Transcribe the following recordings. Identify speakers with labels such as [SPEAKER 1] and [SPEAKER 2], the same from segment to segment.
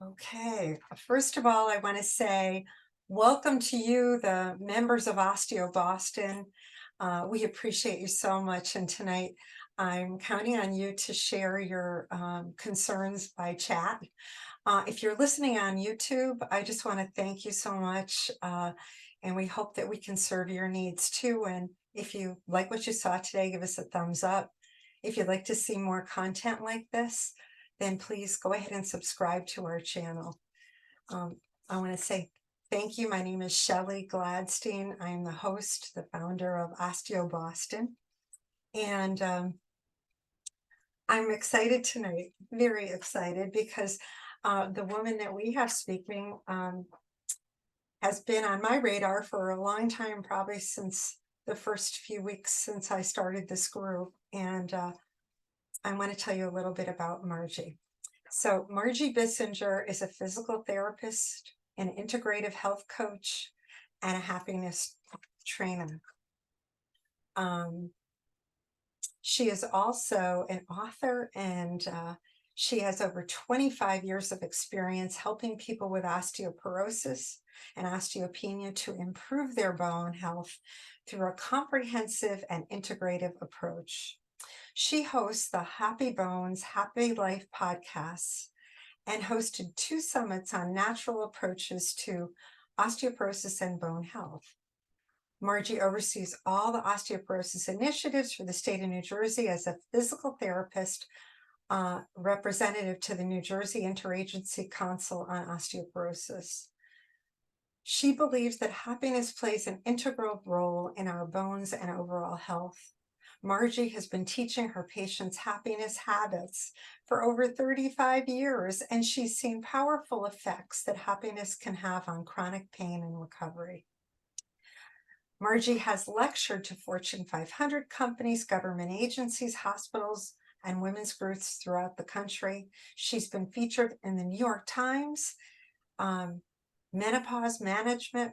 [SPEAKER 1] Okay, first of all, I want to say welcome to you, the members of Osteo Boston. We appreciate you so much. And tonight, I'm counting on you to share your concerns by chat. If you're listening on YouTube, I just want to thank you so much. And we hope that we can serve your needs too. And if you like what you saw today, give us a thumbs up. If you'd like to see more content like this, then please go ahead and subscribe to our channel. I want to say thank you. My name is Shelley Gladstein. I am the host, the founder of Osteo Boston. And I'm excited tonight, very excited, because the woman that we have speaking has been on my radar for a long time, probably since the first few weeks since I started this group. And I want to tell you a little bit about Margie. So Margie Bissinger is a physical therapist, an integrative health coach, and a happiness trainer. She is also an author, and she has over 25 years of experience helping people with osteoporosis and osteopenia to improve their bone health through a comprehensive and integrative approach. She hosts the Happy Bones, Happy Life podcasts and hosted 2 summits on natural approaches to osteoporosis and bone health. Margie oversees all the osteoporosis initiatives for the state of New Jersey as a physical therapist, representative to the New Jersey Interagency Council on Osteoporosis. She believes that happiness plays an integral role in our bones and overall health. Margie has been teaching her patients happiness habits for over 35 years, and she's seen powerful effects that happiness can have on chronic pain and recovery. Margie has lectured to Fortune 500 companies, government agencies, hospitals, and women's groups throughout the country. She's been featured in the New York Times, Menopause Management,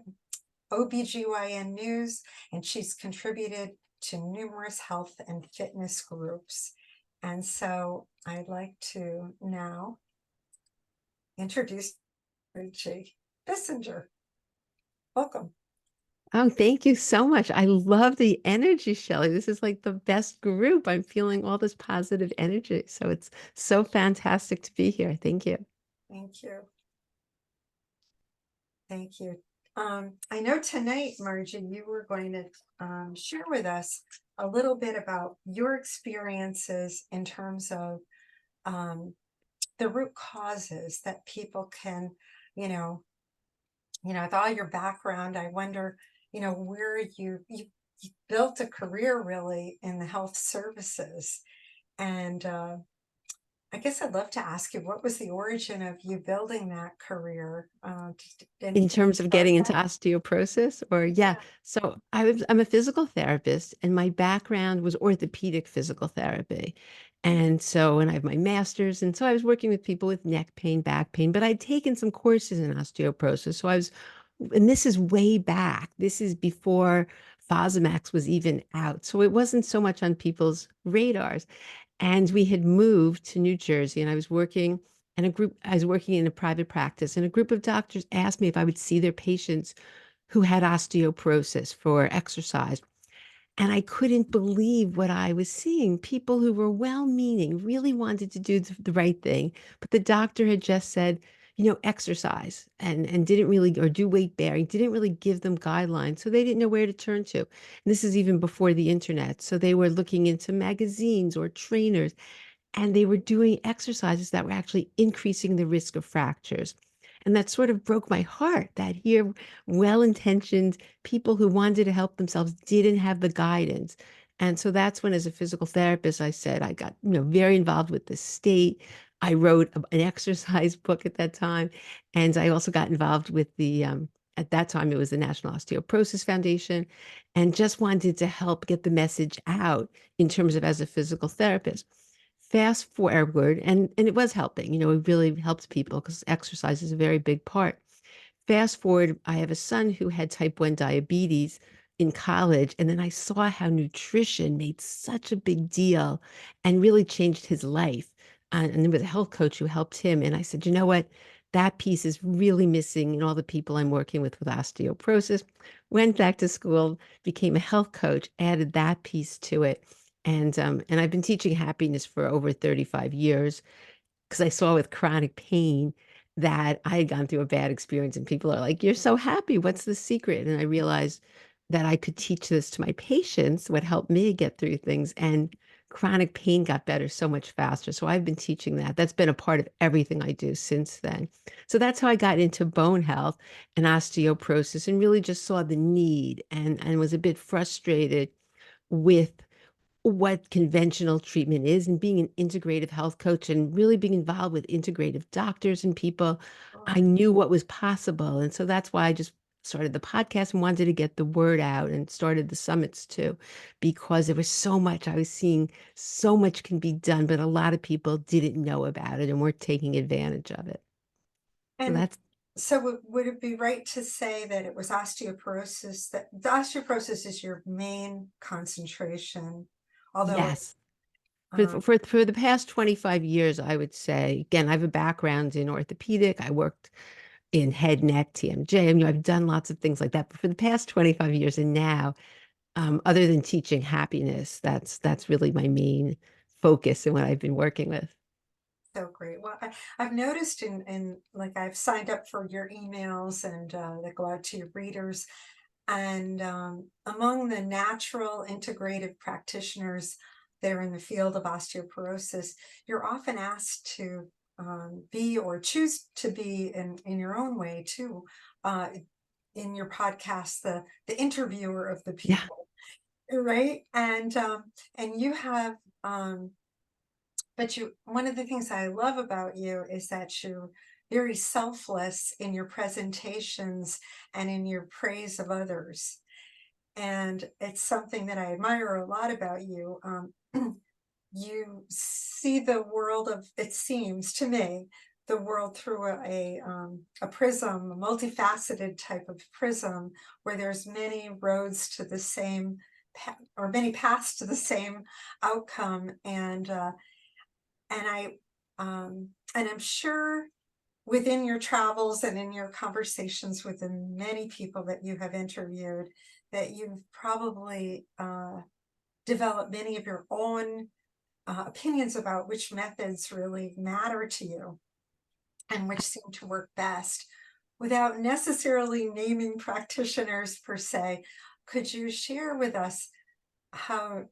[SPEAKER 1] OBGYN News, and she's contributed to numerous health and fitness groups. And so I'd like to now introduce Margie Bissinger. Welcome.
[SPEAKER 2] Oh, thank you so much. I love the energy, Shelley. This is like the best group. I'm feeling all this positive energy. So it's so fantastic to be here. Thank you.
[SPEAKER 1] Thank you. Thank you. I know tonight, Margie, you were going to share with us a little bit about your experiences in terms of the root causes that people can, with all your background, I wonder, where you built a career really in the health services. And I guess I'd love to ask you, what was the origin of you building that career?
[SPEAKER 2] In
[SPEAKER 1] Anything
[SPEAKER 2] terms of
[SPEAKER 1] start
[SPEAKER 2] getting into
[SPEAKER 1] that?
[SPEAKER 2] osteoporosis, or yeah.
[SPEAKER 1] Yeah.
[SPEAKER 2] So I'm a physical therapist, and my background was orthopedic physical therapy. And so, and I have my master's, and so I was working with people with neck pain, back pain, but I'd taken some courses in osteoporosis. So I was, and this is way back. This is before Fosamax was even out. So it wasn't so much on people's radars. And we had moved to New Jersey, and I was working in a private practice, and a group of doctors asked me if I would see their patients who had osteoporosis for exercise. And I couldn't believe what I was seeing. People who were well-meaning, really wanted to do the right thing, but the doctor had just said, exercise and didn't really, or do weight bearing, didn't really give them guidelines. So they didn't know where to turn to. And this is even before the internet. So they were looking into magazines or trainers, and they were doing exercises that were actually increasing the risk of fractures. And that sort of broke my heart that here, well-intentioned people who wanted to help themselves didn't have the guidance. And so that's when, as a physical therapist, I said I got, very involved with the state. I wrote an exercise book at that time. And I also got involved with at that time, it was the National Osteoporosis Foundation, and just wanted to help get the message out in terms of as a physical therapist. Fast forward, and it was helping, it really helped people because exercise is a very big part. Fast forward, I have a son who had type 1 diabetes in college, and then I saw how nutrition made such a big deal and really changed his life. And there was a health coach who helped him. And I said, you know what? that piece is really missing in all the people I'm working with osteoporosis. Went back to school, became a health coach, added that piece to it. And I've been teaching happiness for over 35 years because I saw with chronic pain that I had gone through a bad experience, and people are like, "You're so happy. What's the secret?" And I realized that I could teach this to my patients, what helped me get through things, and chronic pain got better so much faster. So I've been teaching that. That's been a part of everything I do since then. So that's how I got into bone health and osteoporosis and really just saw the need and was a bit frustrated with what conventional treatment is and being an integrative health coach and really being involved with integrative doctors and people. I knew what was possible. And so that's why I just started the podcast and wanted to get the word out and started the summits too, because there was so much I was seeing, so much can be done, but a lot of people didn't know about it and weren't taking advantage of it. So
[SPEAKER 1] And
[SPEAKER 2] that's,
[SPEAKER 1] so would it be right to say that it was osteoporosis, that the osteoporosis is your main concentration, although it,
[SPEAKER 2] yes.
[SPEAKER 1] um,
[SPEAKER 2] For the past 25 years, I would say, again, I have a background in orthopedic. I worked in head, neck, TMJ. I've done lots of things like that. But for the past 25 years and now, other than teaching happiness, that's really my main focus and what I've been working with.
[SPEAKER 1] so great. Well, I've noticed in like I've signed up for your emails and that go out to your readers. And among the natural integrative practitioners that are in the field of osteoporosis, you're often asked to be or choose to be in your own way too, uh, in your podcast, the interviewer of the
[SPEAKER 2] Yeah.
[SPEAKER 1] people, right? And you have but you, one of the things I love about you is that you're very selfless in your presentations and in your praise of others. And it's something that I admire a lot about you. You see the world of, it seems to me, the world through a prism, a multifaceted type of prism, where there's many roads to the same, or many paths to the same outcome. And I'm sure within your travels and in your conversations with the many people that you have interviewed, that you've probably developed many of your own opinions about which methods really matter to you and which seem to work best without necessarily naming practitioners per se. Could you share with us how,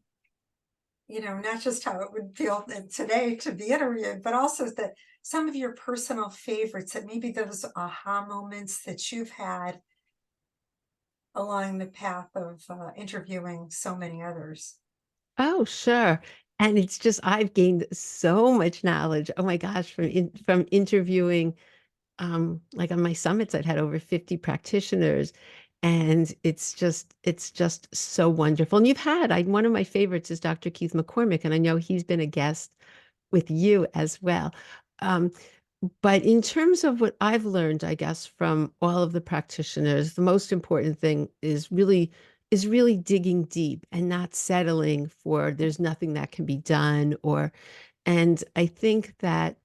[SPEAKER 1] not just how it would feel today to be interviewed, but also that some of your personal favorites, that maybe those aha moments that you've had along the path of interviewing so many others?
[SPEAKER 2] Oh, sure. And it's just I've gained so much knowledge. Oh my gosh, from interviewing like on my summits, I'd had over 50 practitioners, and it's just so wonderful. And one of my favorites is Dr. Keith McCormick, and I know he's been a guest with you as well. Um, but in terms of what I've learned, I guess, from all of the practitioners, the most important thing is really digging deep and not settling for there's nothing that can be done and I think that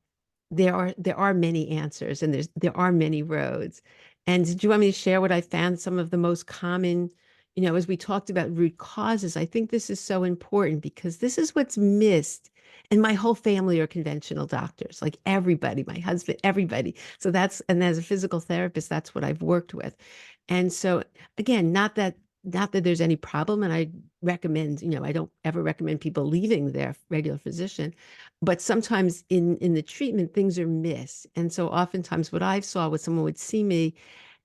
[SPEAKER 2] there are many answers and there are many roads. And do you want me to share what I found some of the most common, as we talked about root causes? I think this is so important because this is what's missed. And my whole family are conventional doctors, like everybody, my husband, everybody. And as a physical therapist, that's what I've worked with. And so again, not that there's any problem, and I recommend, I don't ever recommend people leaving their regular physician, but sometimes in the treatment things are missed. And so oftentimes what I saw was someone would see me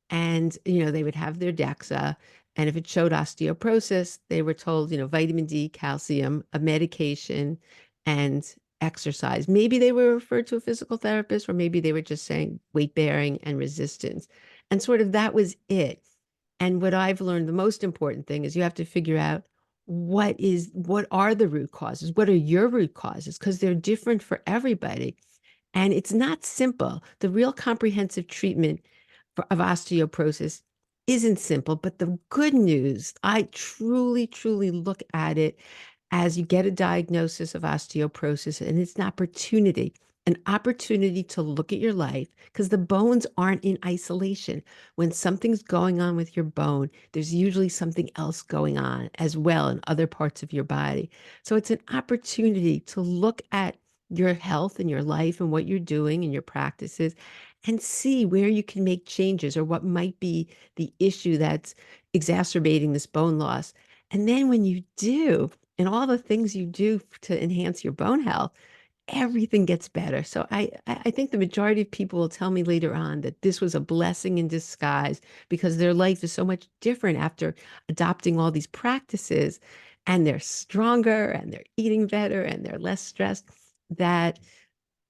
[SPEAKER 2] and they would have their DEXA, and if it showed osteoporosis they were told vitamin D, calcium, a medication, and exercise. Maybe they were referred to a physical therapist, or maybe they were just saying weight bearing and resistance, and sort of that was it. And what I've learned, the most important thing is you have to figure out what are the root causes? What are your root causes? Because they're different for everybody. And it's not simple. The real comprehensive treatment of osteoporosis isn't simple, but the good news, I truly, truly look at it as you get a diagnosis of osteoporosis and it's an opportunity. an opportunity to look at your life because the bones aren't in isolation. When something's going on with your bone, there's usually something else going on as well in other parts of your body. So it's an opportunity to look at your health and your life and what you're doing and your practices and see where you can make changes or what might be the issue that's exacerbating this bone loss. And then when you do, and all the things you do to enhance your bone health, everything gets better. So I think the majority of people will tell me later on that this was a blessing in disguise because their life is so much different after adopting all these practices and they're stronger and they're eating better and they're less stressed that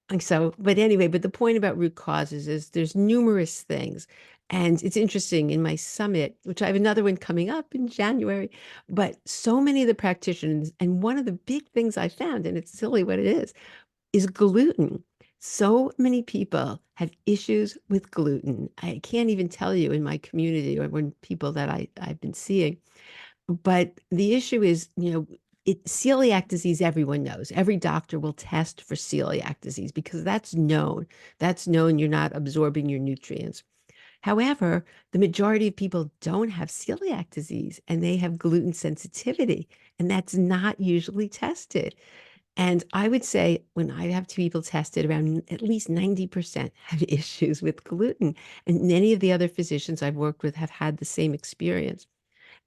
[SPEAKER 2] and so, but anyway, but the point about root causes is there's numerous things. And it's interesting in my summit, which I have another one coming up in January, but so many of the practitioners, and one of the big things I found, and it's silly what it is gluten. So many people have issues with gluten. I can't even tell you in my community or when people that I've been seeing. But the issue is, celiac disease, everyone knows. Every doctor will test for celiac disease because that's known. That's known you're not absorbing your nutrients. However, the majority of people don't have celiac disease and they have gluten sensitivity, and that's not usually tested. And I would say when I have people tested, around at least 90% have issues with gluten. And many of the other physicians I've worked with have had the same experience.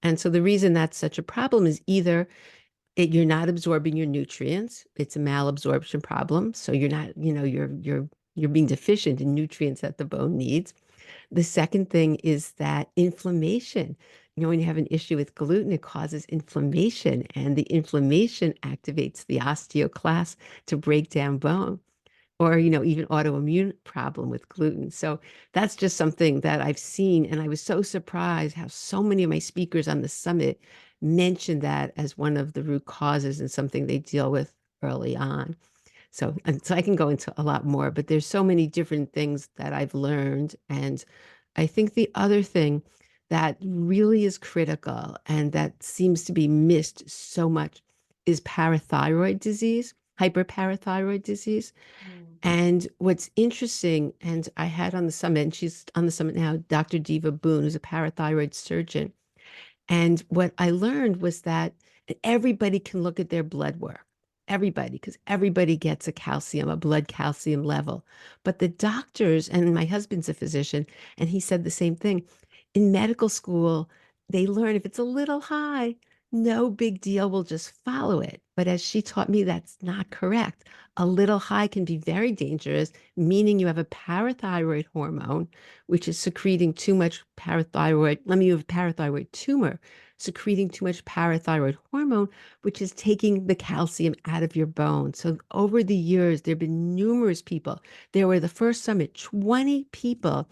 [SPEAKER 2] And so the reason that's such a problem is either you're not absorbing your nutrients, it's a malabsorption problem. So you're not, you're being deficient in nutrients that the bone needs. The second thing is that inflammation. When you have an issue with gluten, it causes inflammation, and the inflammation activates the osteoclast to break down bone or even autoimmune problem with gluten. So that's just something that I've seen, and I was so surprised how so many of my speakers on the summit mentioned that as one of the root causes and something they deal with early on. So I can go into a lot more, but there's so many different things that I've learned. And I think the other thing that really is critical and that seems to be missed so much is parathyroid disease, hyperparathyroid disease.
[SPEAKER 1] Mm.
[SPEAKER 2] And what's interesting, and I had on the summit, and she's on the summit now, Dr. Diva Boone, who's a parathyroid surgeon. And what I learned was that everybody can look at their blood work. Everybody, because everybody gets a blood calcium level. But the doctors, and my husband's a physician, and he said the same thing. In medical school, they learn if it's a little high, no big deal, we'll just follow it. But as she taught me, that's not correct. A little high can be very dangerous, meaning you have a parathyroid hormone, which is secreting too much parathyroid. Let me have a parathyroid tumor, secreting too much parathyroid hormone, which is taking the calcium out of your bone. So over the years, there have been numerous people. There were the first summit, 20 people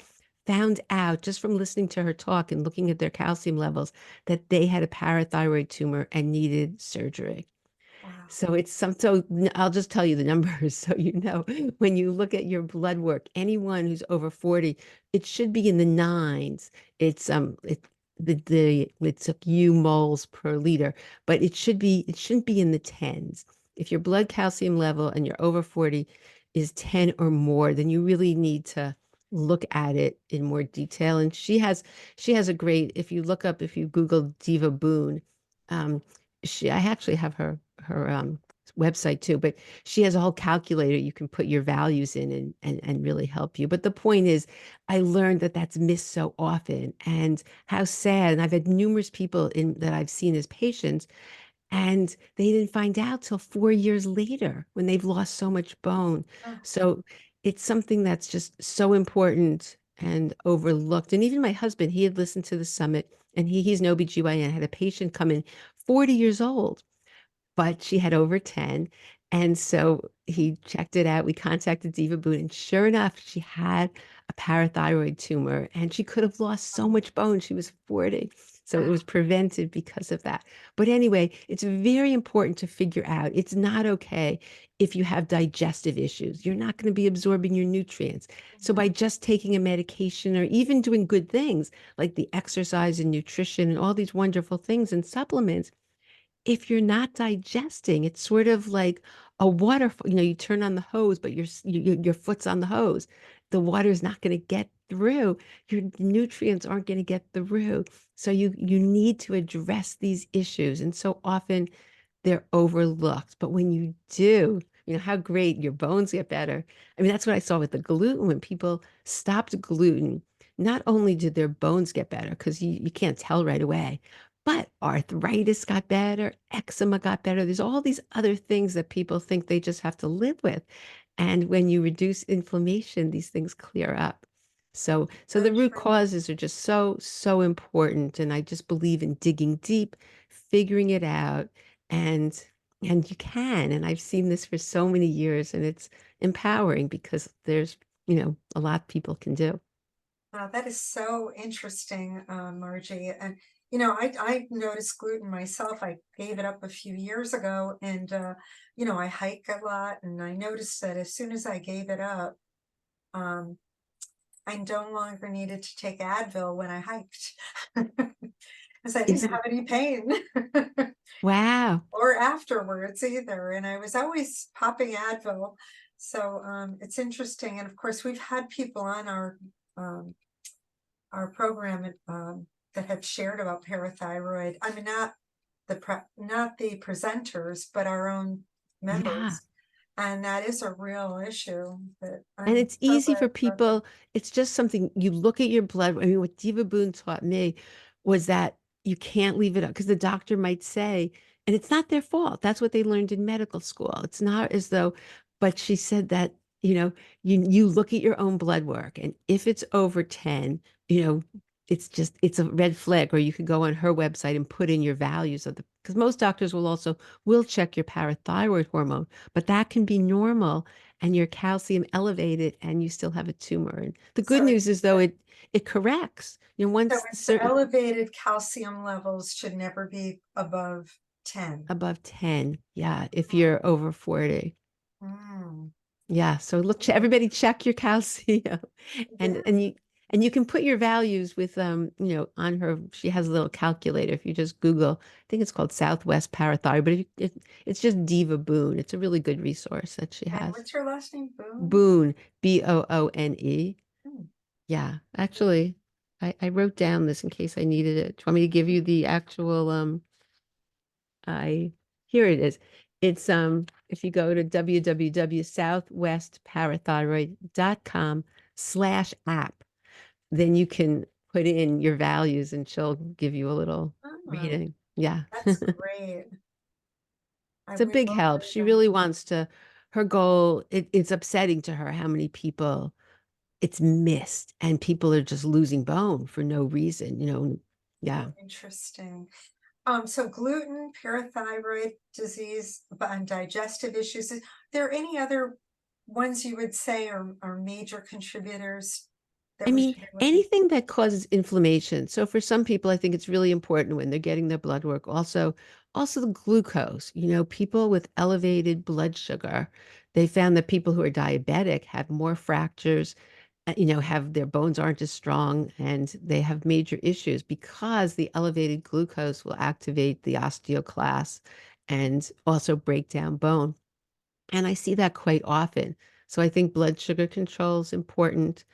[SPEAKER 2] found out just from listening to her talk and looking at their calcium levels that they had a parathyroid tumor and needed surgery.
[SPEAKER 1] Wow.
[SPEAKER 2] So I'll just tell you the numbers so you know. When you look at your blood work, anyone who's over 40, it should be in the nines. It's a few moles per liter, but it shouldn't be in the tens. If your blood calcium level and you're over 40 is 10 or more, then you really need to look at it in more detail. And she has a great, if you Google Diva Boone, um, I actually have her website too, but she has a whole calculator you can put your values in and really help you. But the point is, I learned that that's missed so often and how sad. And I've had numerous people in that I've seen as patients, and they didn't find out till 4 years later when they've lost so much bone.
[SPEAKER 1] Oh,
[SPEAKER 2] So it's something that's just so important and overlooked. And even my husband, he had listened to the summit, and he's an OBGYN, had a patient come in 40 years old, but she had over 10. And so he checked it out. We contacted Diva Boone, and sure enough, she had a parathyroid tumor and she could have lost so
[SPEAKER 1] oh,
[SPEAKER 2] much bone. She was 40. So it
[SPEAKER 1] wow.
[SPEAKER 2] was prevented because of that. But anyway, it's very important to figure out it's not okay if you have digestive issues. You're not going to be absorbing your nutrients. So
[SPEAKER 1] Mhm.
[SPEAKER 2] by just taking a medication or even doing good things like the exercise and nutrition and all these wonderful things and supplements, if you're not digesting, it's sort of like, a waterfall, you turn on the hose, but your foot's on the hose. The water is not going to get through. Your nutrients aren't going to get through. So you need to address these issues. And so often they're overlooked. But when you do, how great your bones get better. I mean, that's what I saw with the gluten. When people stopped gluten, not only did their bones get better, because you can't tell right away, but arthritis got better, eczema got better. There's all these other things that people think they just have to live with. And when you reduce inflammation, these things clear up. So
[SPEAKER 1] So
[SPEAKER 2] the root
[SPEAKER 1] true.
[SPEAKER 2] causes are just so, so important. And I just believe in digging deep, figuring it out, and and you can. And I've seen this for so many years, and it's empowering because there's, a lot people can do.
[SPEAKER 1] Wow, that is so interesting, Margie. And I noticed gluten myself. I gave it up a few years ago, and I hike a lot, and I noticed that as soon as I gave it up, um, I no longer needed to take Advil when I hiked because I
[SPEAKER 2] It's
[SPEAKER 1] didn't have any pain
[SPEAKER 2] wow.
[SPEAKER 1] or afterwards either. And I was always popping Advil. So it's interesting. And of course, we've had people on um, our program that have shared about parathyroid. I mean, not the presenters, but our own
[SPEAKER 2] Yeah.
[SPEAKER 1] members, and that is a real issue. That
[SPEAKER 2] And
[SPEAKER 1] I'm
[SPEAKER 2] it's
[SPEAKER 1] so
[SPEAKER 2] easy
[SPEAKER 1] glad
[SPEAKER 2] for
[SPEAKER 1] you brought that.
[SPEAKER 2] people. It's just something you look at your blood. I mean, what Diva Boone taught me was that you can't leave it up because the doctor might say, and it's not their fault. That's what they learned in medical school. It's not as though, but she said that, you look at your own blood work, and if it's over 10, it's a red flag. Or you could go on her website and put in your values of the, because most doctors will check your parathyroid hormone, but that can be normal and your calcium elevated and you still have a tumor. And the good
[SPEAKER 1] So,
[SPEAKER 2] news is though it corrects.
[SPEAKER 1] so
[SPEAKER 2] Once the
[SPEAKER 1] it's
[SPEAKER 2] certain
[SPEAKER 1] elevated calcium levels should never be above 10.
[SPEAKER 2] above 10, yeah, if
[SPEAKER 1] Oh,
[SPEAKER 2] you're over 40.
[SPEAKER 1] mm.
[SPEAKER 2] Yeah, so look, everybody check your calcium. and
[SPEAKER 1] Yeah.
[SPEAKER 2] and you and you can put your values with on her. She has a little calculator. If you just Google, I think it's called Southwest Parathyroid, but it's just Diva Boone. It's a really good resource that she
[SPEAKER 1] And
[SPEAKER 2] has.
[SPEAKER 1] what's your last name? Boone?
[SPEAKER 2] Boone, Boone.
[SPEAKER 1] Hmm.
[SPEAKER 2] Yeah, actually, I wrote down this in case I needed it. Do you want me to give you the actual I here it is. It's if you go to www.southwestparathyroid.com/app, then you can put in your values and she'll give you a little
[SPEAKER 1] Oh,
[SPEAKER 2] reading. Yeah.
[SPEAKER 1] that's great.
[SPEAKER 2] It's a
[SPEAKER 1] We
[SPEAKER 2] big
[SPEAKER 1] will
[SPEAKER 2] help.
[SPEAKER 1] do
[SPEAKER 2] She
[SPEAKER 1] that.
[SPEAKER 2] really wants to, her goal, it's upsetting to her how many people it's missed and people are just losing bone for no reason.
[SPEAKER 1] Oh,
[SPEAKER 2] Yeah.
[SPEAKER 1] interesting. So gluten, parathyroid disease, and digestive issues. Is there any other ones you would say are major contributors
[SPEAKER 2] I
[SPEAKER 1] that we
[SPEAKER 2] mean,
[SPEAKER 1] should be looking?
[SPEAKER 2] anything that causes inflammation. So for some people, I think it's really important when they're getting their blood work. Also the glucose. People with elevated blood sugar, they found that people who are diabetic have more fractures, have their bones aren't as strong and they have major issues because the elevated glucose will activate the osteoclast and also break down bone. And I see that quite often. So I think blood sugar control is important,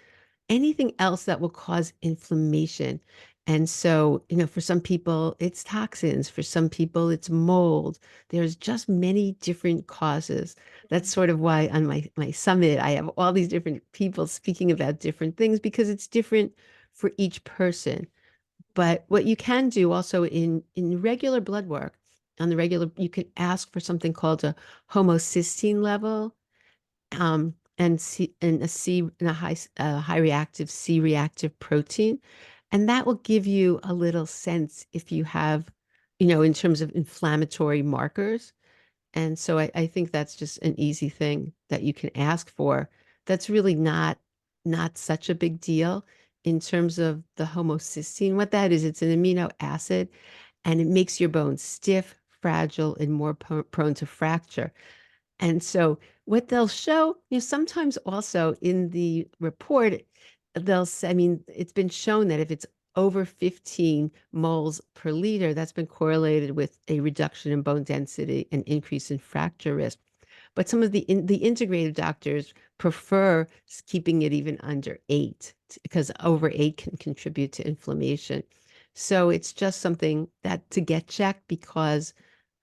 [SPEAKER 2] anything else that will cause inflammation. And so, for some people, it's toxins. For some people, it's mold. There's just many different causes. That's
[SPEAKER 1] Mhm.
[SPEAKER 2] sort of why on my summit, I have all these different people speaking about different things because it's different for each person. But what you can do also in regular blood work, on the regular, you can ask for something called a homocysteine level, and a C and a high reactive C reactive protein, and that will give you a little sense if you have, in terms of inflammatory markers. And so I think that's just an easy thing that you can ask for. That's really not such a big deal in terms of the homocysteine. What that is, it's an amino acid, and it makes your bones stiff, fragile, and more prone to fracture. And so what they'll show, sometimes also in the report, they'll say, I mean, it's been shown that if it's over 15 moles per liter, that's been correlated with a reduction in bone density and increase in fracture risk. but some of the integrative doctors prefer keeping it even under 8 because over 8 can contribute to inflammation. So it's just something that to get checked because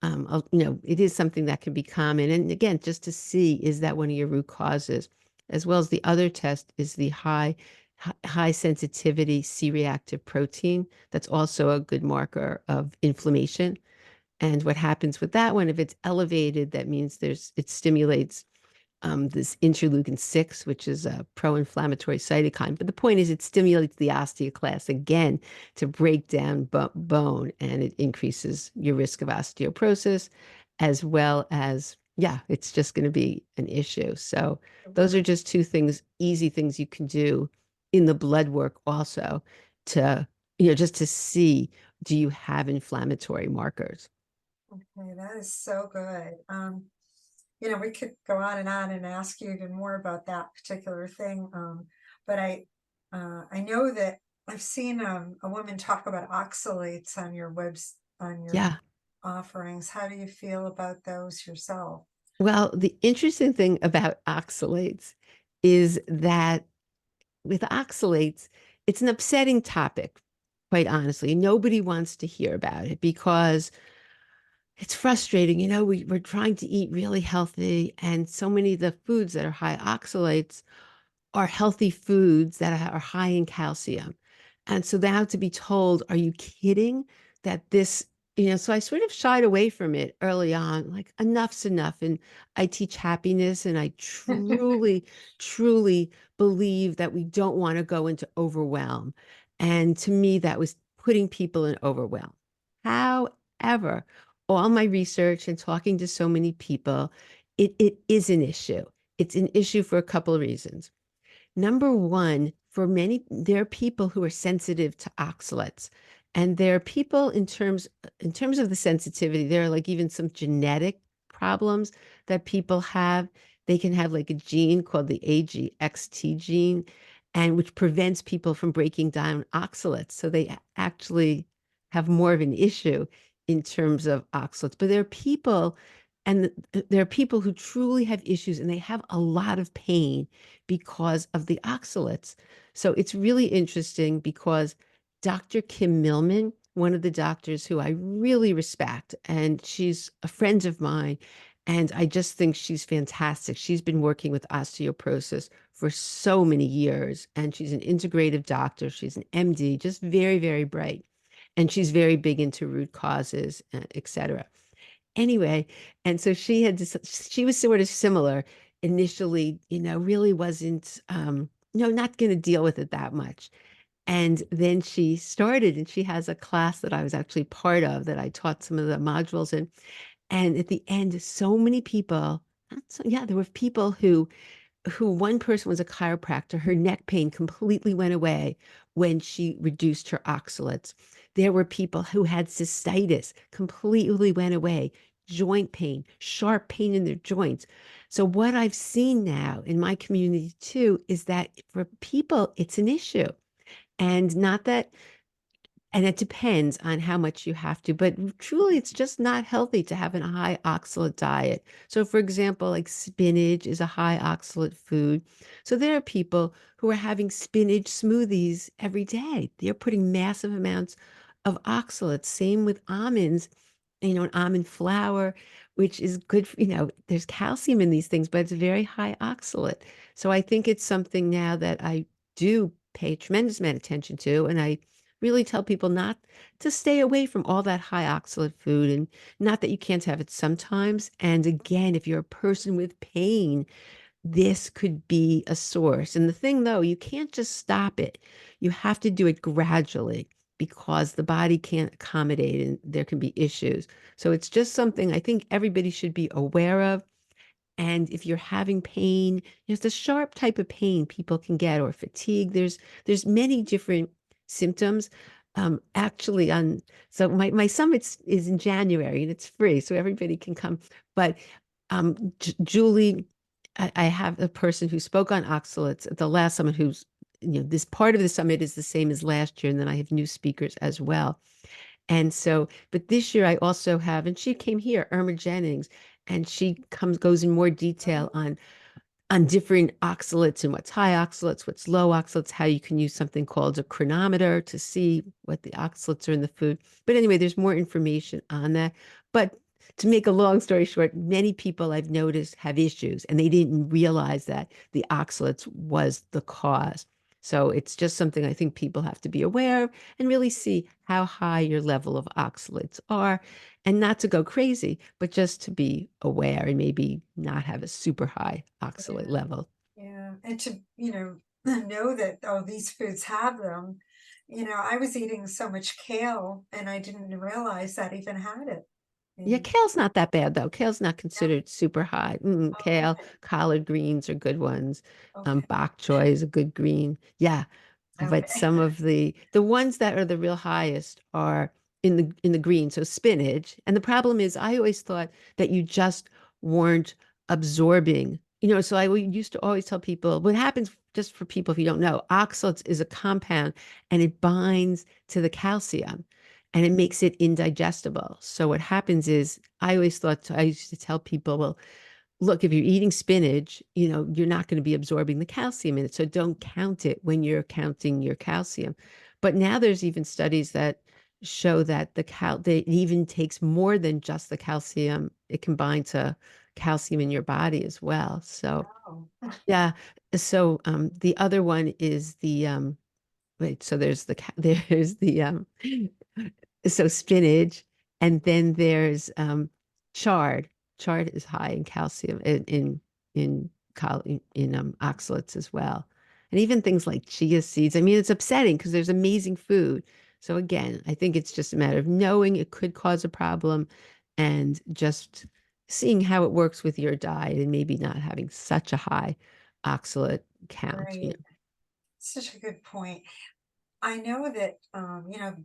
[SPEAKER 2] it is something that can be common. And again, just to see, is that one of your root causes? As well as the other test is the high sensitivity C-reactive protein. That's also a good marker of inflammation. And what happens with that one, if it's elevated, that means it stimulates this interleukin-6, which is a pro-inflammatory cytokine. But the point is, it stimulates the osteoclast again to break down bone, and it increases your risk of osteoporosis, as well as, yeah, it's just going to be an issue. So those are just two things, easy things you can do in the blood work also to, just to see, do you have inflammatory markers?
[SPEAKER 1] Okay, that is so good. We could go on and ask you even more about that particular thing. But I know that I've seen a woman talk about oxalates on on your
[SPEAKER 2] Yeah.
[SPEAKER 1] offerings. How do you feel about those yourself?
[SPEAKER 2] Well, the interesting thing about oxalates is that with oxalates, it's an upsetting topic, quite honestly. Nobody wants to hear about it because it's frustrating. We're trying to eat really healthy, and so many of the foods that are high oxalates are healthy foods that are high in calcium. And so now to be told, are you kidding that so I sort of shied away from it early on, like enough's enough. And I teach happiness, and I truly, truly believe that we don't want to go into overwhelm. And to me, that was putting people in overwhelm. However, all my research and talking to so many people, it is an issue. It's an issue for a couple of reasons. Number one, for many, there are people who are sensitive to oxalates. And there are people in terms of the sensitivity, there are like even some genetic problems that people have. They can have like a gene called the AGXT gene, and which prevents people from breaking down oxalates. So they actually have more of an issue in terms of oxalates. But there are people who truly have issues, and they have a lot of pain because of the oxalates. So it's really interesting because Dr. Kim Millman, one of the doctors who I really respect, and she's a friend of mine, and I just think she's fantastic. She's been working with osteoporosis for so many years, and she's an integrative doctor. She's an MD, just very, very bright. And she's very big into root causes, et cetera. Anyway, and so she was sort of similar initially, really wasn't, not going to deal with it that much. And then she started, and she has a class that I was actually part of that I taught some of the modules in. And at the end, so many people, yeah, there were people who one person was a chiropractor. Her neck pain completely went away when she reduced her oxalates. There were people who had cystitis, completely went away. Joint pain, sharp pain in their joints. So, what I've seen now in my community too is that for people, it's an issue. And not that and it depends on how much you have to, but truly, it's just not healthy to have a high oxalate diet. So, for example, like spinach is a high oxalate food. So, there are people who are having spinach smoothies every day. They're putting massive amounts of oxalates. Same with almonds, and almond flour, which is good for, there's calcium in these things, but it's very high oxalate. So, I think it's something now that I do pay a tremendous amount of attention to, and I really tell people not to stay away from all that high oxalate food, and not that you can't have it sometimes. And again, if you're a person with pain, this could be a source. And the thing though, you can't just stop it. You have to do it gradually because the body can't accommodate and there can be issues. So it's just something I think everybody should be aware of. And if you're having pain, there's a sharp type of pain people can get, or fatigue. There's many different symptoms. Actually, so my summit is in January, and it's free, so everybody can come. But Julie, I have a person who spoke on oxalates at the last summit. This part of the summit is the same as last year, and then I have new speakers as well. And so, but this year I also have, and she came here, Irma Jennings, and she goes in more detail on different oxalates and what's high oxalates, what's low oxalates, how you can use something called a chronometer to see what the oxalates are in the food. But anyway, there's more information on that. But to make a long story short, many people I've noticed have issues and they didn't realize that the oxalates was the cause. So it's just something I think people have to be aware of and really see how high your level of oxalates are, and not to go crazy, but just to be aware and maybe not have a super high oxalate
[SPEAKER 1] Yeah,
[SPEAKER 2] level.
[SPEAKER 1] yeah. And to, know that, oh, these foods have them. I was eating so much kale and I didn't realize that even had it.
[SPEAKER 2] Yeah,
[SPEAKER 1] And
[SPEAKER 2] kale's not that bad though. Kale's not considered super high.
[SPEAKER 1] oh,
[SPEAKER 2] Kale,
[SPEAKER 1] okay,
[SPEAKER 2] collard greens are good ones.
[SPEAKER 1] okay,
[SPEAKER 2] Bok choy is a good green. Yeah, but
[SPEAKER 1] okay.
[SPEAKER 2] some of the ones that are the real highest are in the green, so spinach. And the problem is, I always thought that you just weren't absorbing. So used to always tell people what happens. Just for people if you don't know, oxalates is a compound, and it binds to the calcium and it makes it indigestible. So what happens is, I used to tell people, well, look, if you're eating spinach, you're not going to be absorbing the calcium in it. So don't count it when you're counting your calcium. But now there's even studies that show that that it even takes more than just the calcium. It can bind to calcium in your body as well. So
[SPEAKER 1] Oh,
[SPEAKER 2] yeah. So the other one is the wait, so there's there's the so spinach, and then there's chard. Chard is high in calcium in oxalates as well. And even things like chia seeds. I mean, it's upsetting because there's amazing food. So again, I think it's just a matter of knowing it could cause a problem and just seeing how it works with your diet and maybe not having such a high oxalate count.
[SPEAKER 1] right. Such a good point. I know that,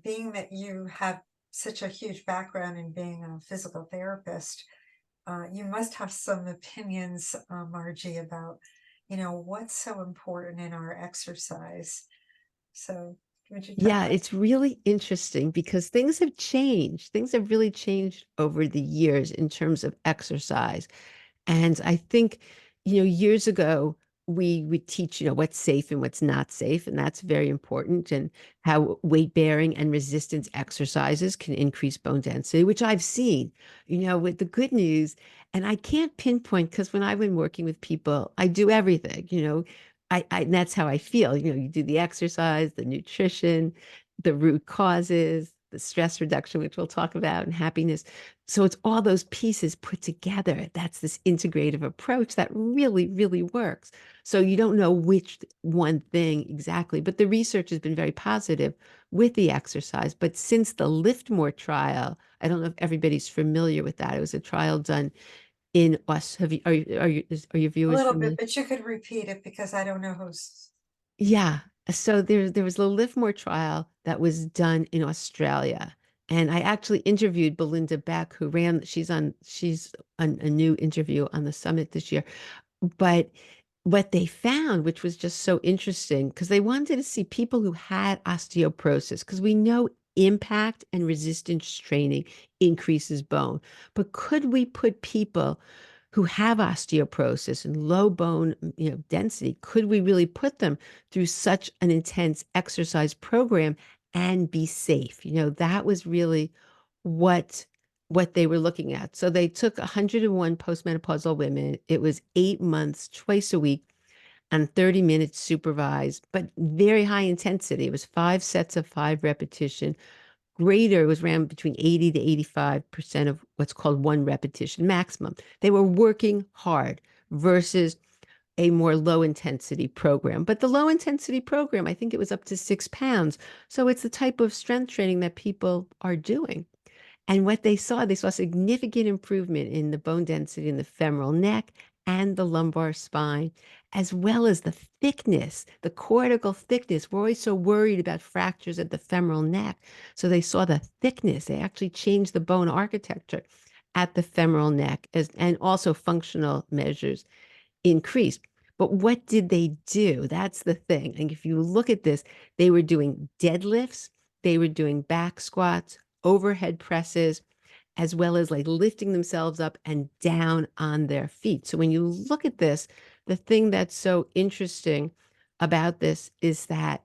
[SPEAKER 1] being that you have such a huge background in being a physical therapist, you must have some opinions, Margie, about, what's so important in our exercise. So would you touch
[SPEAKER 2] Yeah,
[SPEAKER 1] on?
[SPEAKER 2] it's really interesting because things have changed. Things have really changed over the years in terms of exercise. And I think, years ago, we would teach, what's safe and what's not safe. And that's very important. And how weight bearing and resistance exercises can increase bone density, which I've seen, with the good news. And I can't pinpoint because when I've been working with people, I do everything, and that's how I feel. You do the exercise, the nutrition, the root causes, the stress reduction, which we'll talk about, and happiness. So it's all those pieces put together. That's this integrative approach that really, really works. So you don't know which one thing exactly, but the research has been very positive with the exercise. But since the Liftmore trial, I don't know if everybody's familiar with that. It was a trial done in us. Have you, are your
[SPEAKER 1] A
[SPEAKER 2] viewers
[SPEAKER 1] little bit,
[SPEAKER 2] familiar?
[SPEAKER 1] but you could repeat it because I don't know who's.
[SPEAKER 2] Yeah. So there was a Livermore trial that was done in Australia. And I actually interviewed Belinda Beck, who she's on a new interview on the summit this year. But what they found, which was just so interesting, because they wanted to see people who had osteoporosis, because we know impact and resistance training increases bone. But could we put people who have osteoporosis and low bone, density, could we really put them through such an intense exercise program and be safe? That was really what they were looking at. So they took 101 postmenopausal women. It was 8 months, twice a week, and 30 minutes supervised, but very high intensity. It was 5 sets of 5 repetition. Greater was ran between 80 to 85% of what's called one repetition maximum. They were working hard versus a more low intensity program. But the low intensity program, I think it was up to 6 pounds. So it's the type of strength training that people are doing. And what they saw significant improvement in the bone density in the femoral neck and the lumbar spine, as well as the thickness, the cortical thickness. We're always so worried about fractures at the femoral neck. So they saw the thickness. They actually changed the bone architecture at the femoral neck, and also functional measures increased. But what did they do? That's the thing. And if you look at this, they were doing deadlifts, they were doing back squats, overhead presses, as well as like lifting themselves up and down on their feet. So when you look at this, the thing that's so interesting about this is that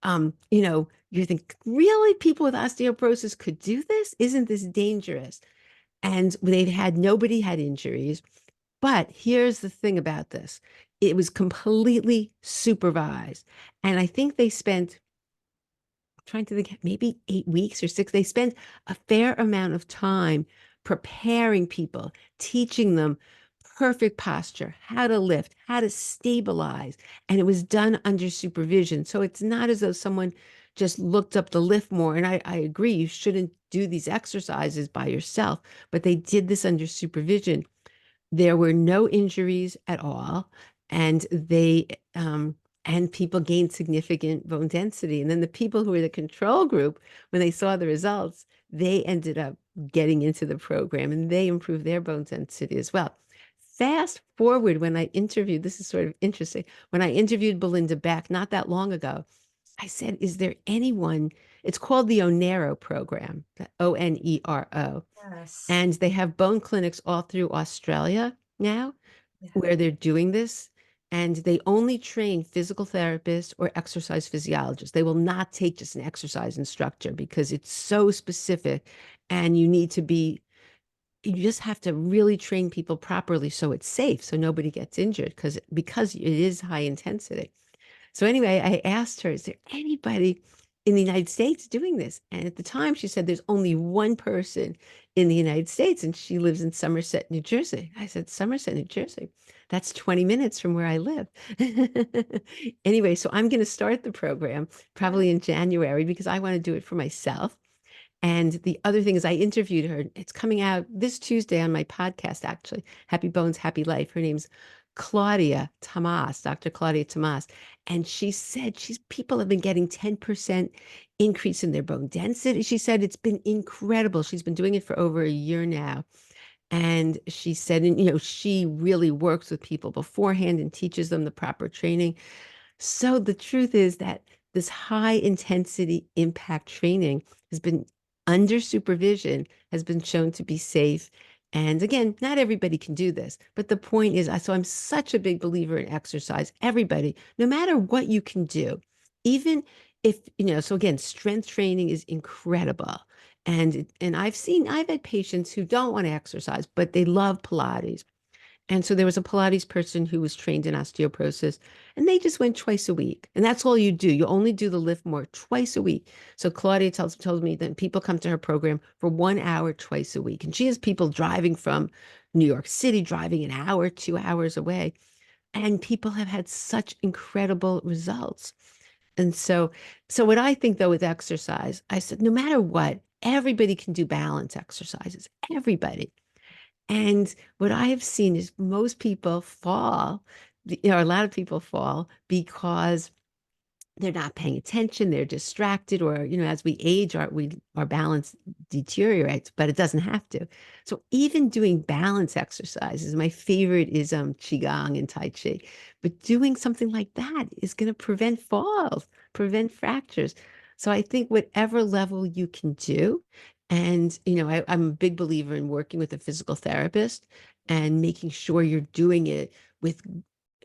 [SPEAKER 2] you think, really, people with osteoporosis could do this? Isn't this dangerous? And nobody had injuries. But here's the thing about this. It was completely supervised. And I think they spent, trying to think, maybe 8 weeks or six. They spent a fair amount of time preparing people, teaching them perfect posture, how to lift, how to stabilize. And it was done under supervision. So it's not as though someone just looked up the lift more. And I agree, you shouldn't do these exercises by yourself, but they did this under supervision. There were no injuries at all, and and people gained significant bone density. And then the people who were the control group, when they saw the results, they ended up getting into the program and they improved their bone density as well. Fast forward, when I interviewed, this is sort of interesting. When I interviewed Belinda Beck not that long ago, I said, is there anyone? It's called the Onero program, the Onero.
[SPEAKER 1] Yes.
[SPEAKER 2] And they have bone clinics all through Australia now
[SPEAKER 1] Yeah.
[SPEAKER 2] where they're doing this. And they only train physical therapists or exercise physiologists. They will not take just an exercise instructor because it's so specific and you just have to really train people properly so it's safe, so nobody gets injured because it is high intensity. So anyway, I asked her, is there anybody in the United States doing this? And at the time, she said there's only one person in the United States, and she lives in Somerset, New Jersey. I said, Somerset, New Jersey. That's 20 minutes from where I live. Anyway, so I'm going to start the program
[SPEAKER 1] Yeah.
[SPEAKER 2] probably in January because I want to do it for myself. And the other thing is, I interviewed her. It's coming out this Tuesday on my podcast, actually. Happy Bones, Happy Life. Her name's Claudia Tomas, Dr. Claudia Tomas. And she said people have been getting 10% increase in their bone density. She said it's been incredible. She's been doing it for over a year now. And she said, and she really works with people beforehand and teaches them the proper training. So the truth is that this high intensity impact training has been under supervision, has been shown to be safe. And again, not everybody can do this, but the point is, so I'm such a big believer in exercise. Everybody, no matter what you can do, even if, so again, strength training is incredible. And I've had patients who don't want to exercise, but they love Pilates. And so there was a Pilates person who was trained in osteoporosis, and they just went twice a week. And that's all you do. You only do the lift more twice a week. So Claudia told me that people come to her program for 1 hour twice a week. And she has people driving from New York City, driving an hour, 2 hours away. And people have had such incredible results. And so what I think though with exercise, I said, no matter what, everybody can do balance exercises. Everybody. And what I have seen is most people fall, a lot of people fall because they're not paying attention, they're distracted, or, as we age, our balance deteriorates, but it doesn't have to. So even doing balance exercises, my favorite is Qigong and Tai Chi, but doing something like that is going to prevent falls, prevent fractures. So I think whatever level you can do, and I'm a big believer in working with a physical therapist and making sure you're doing it with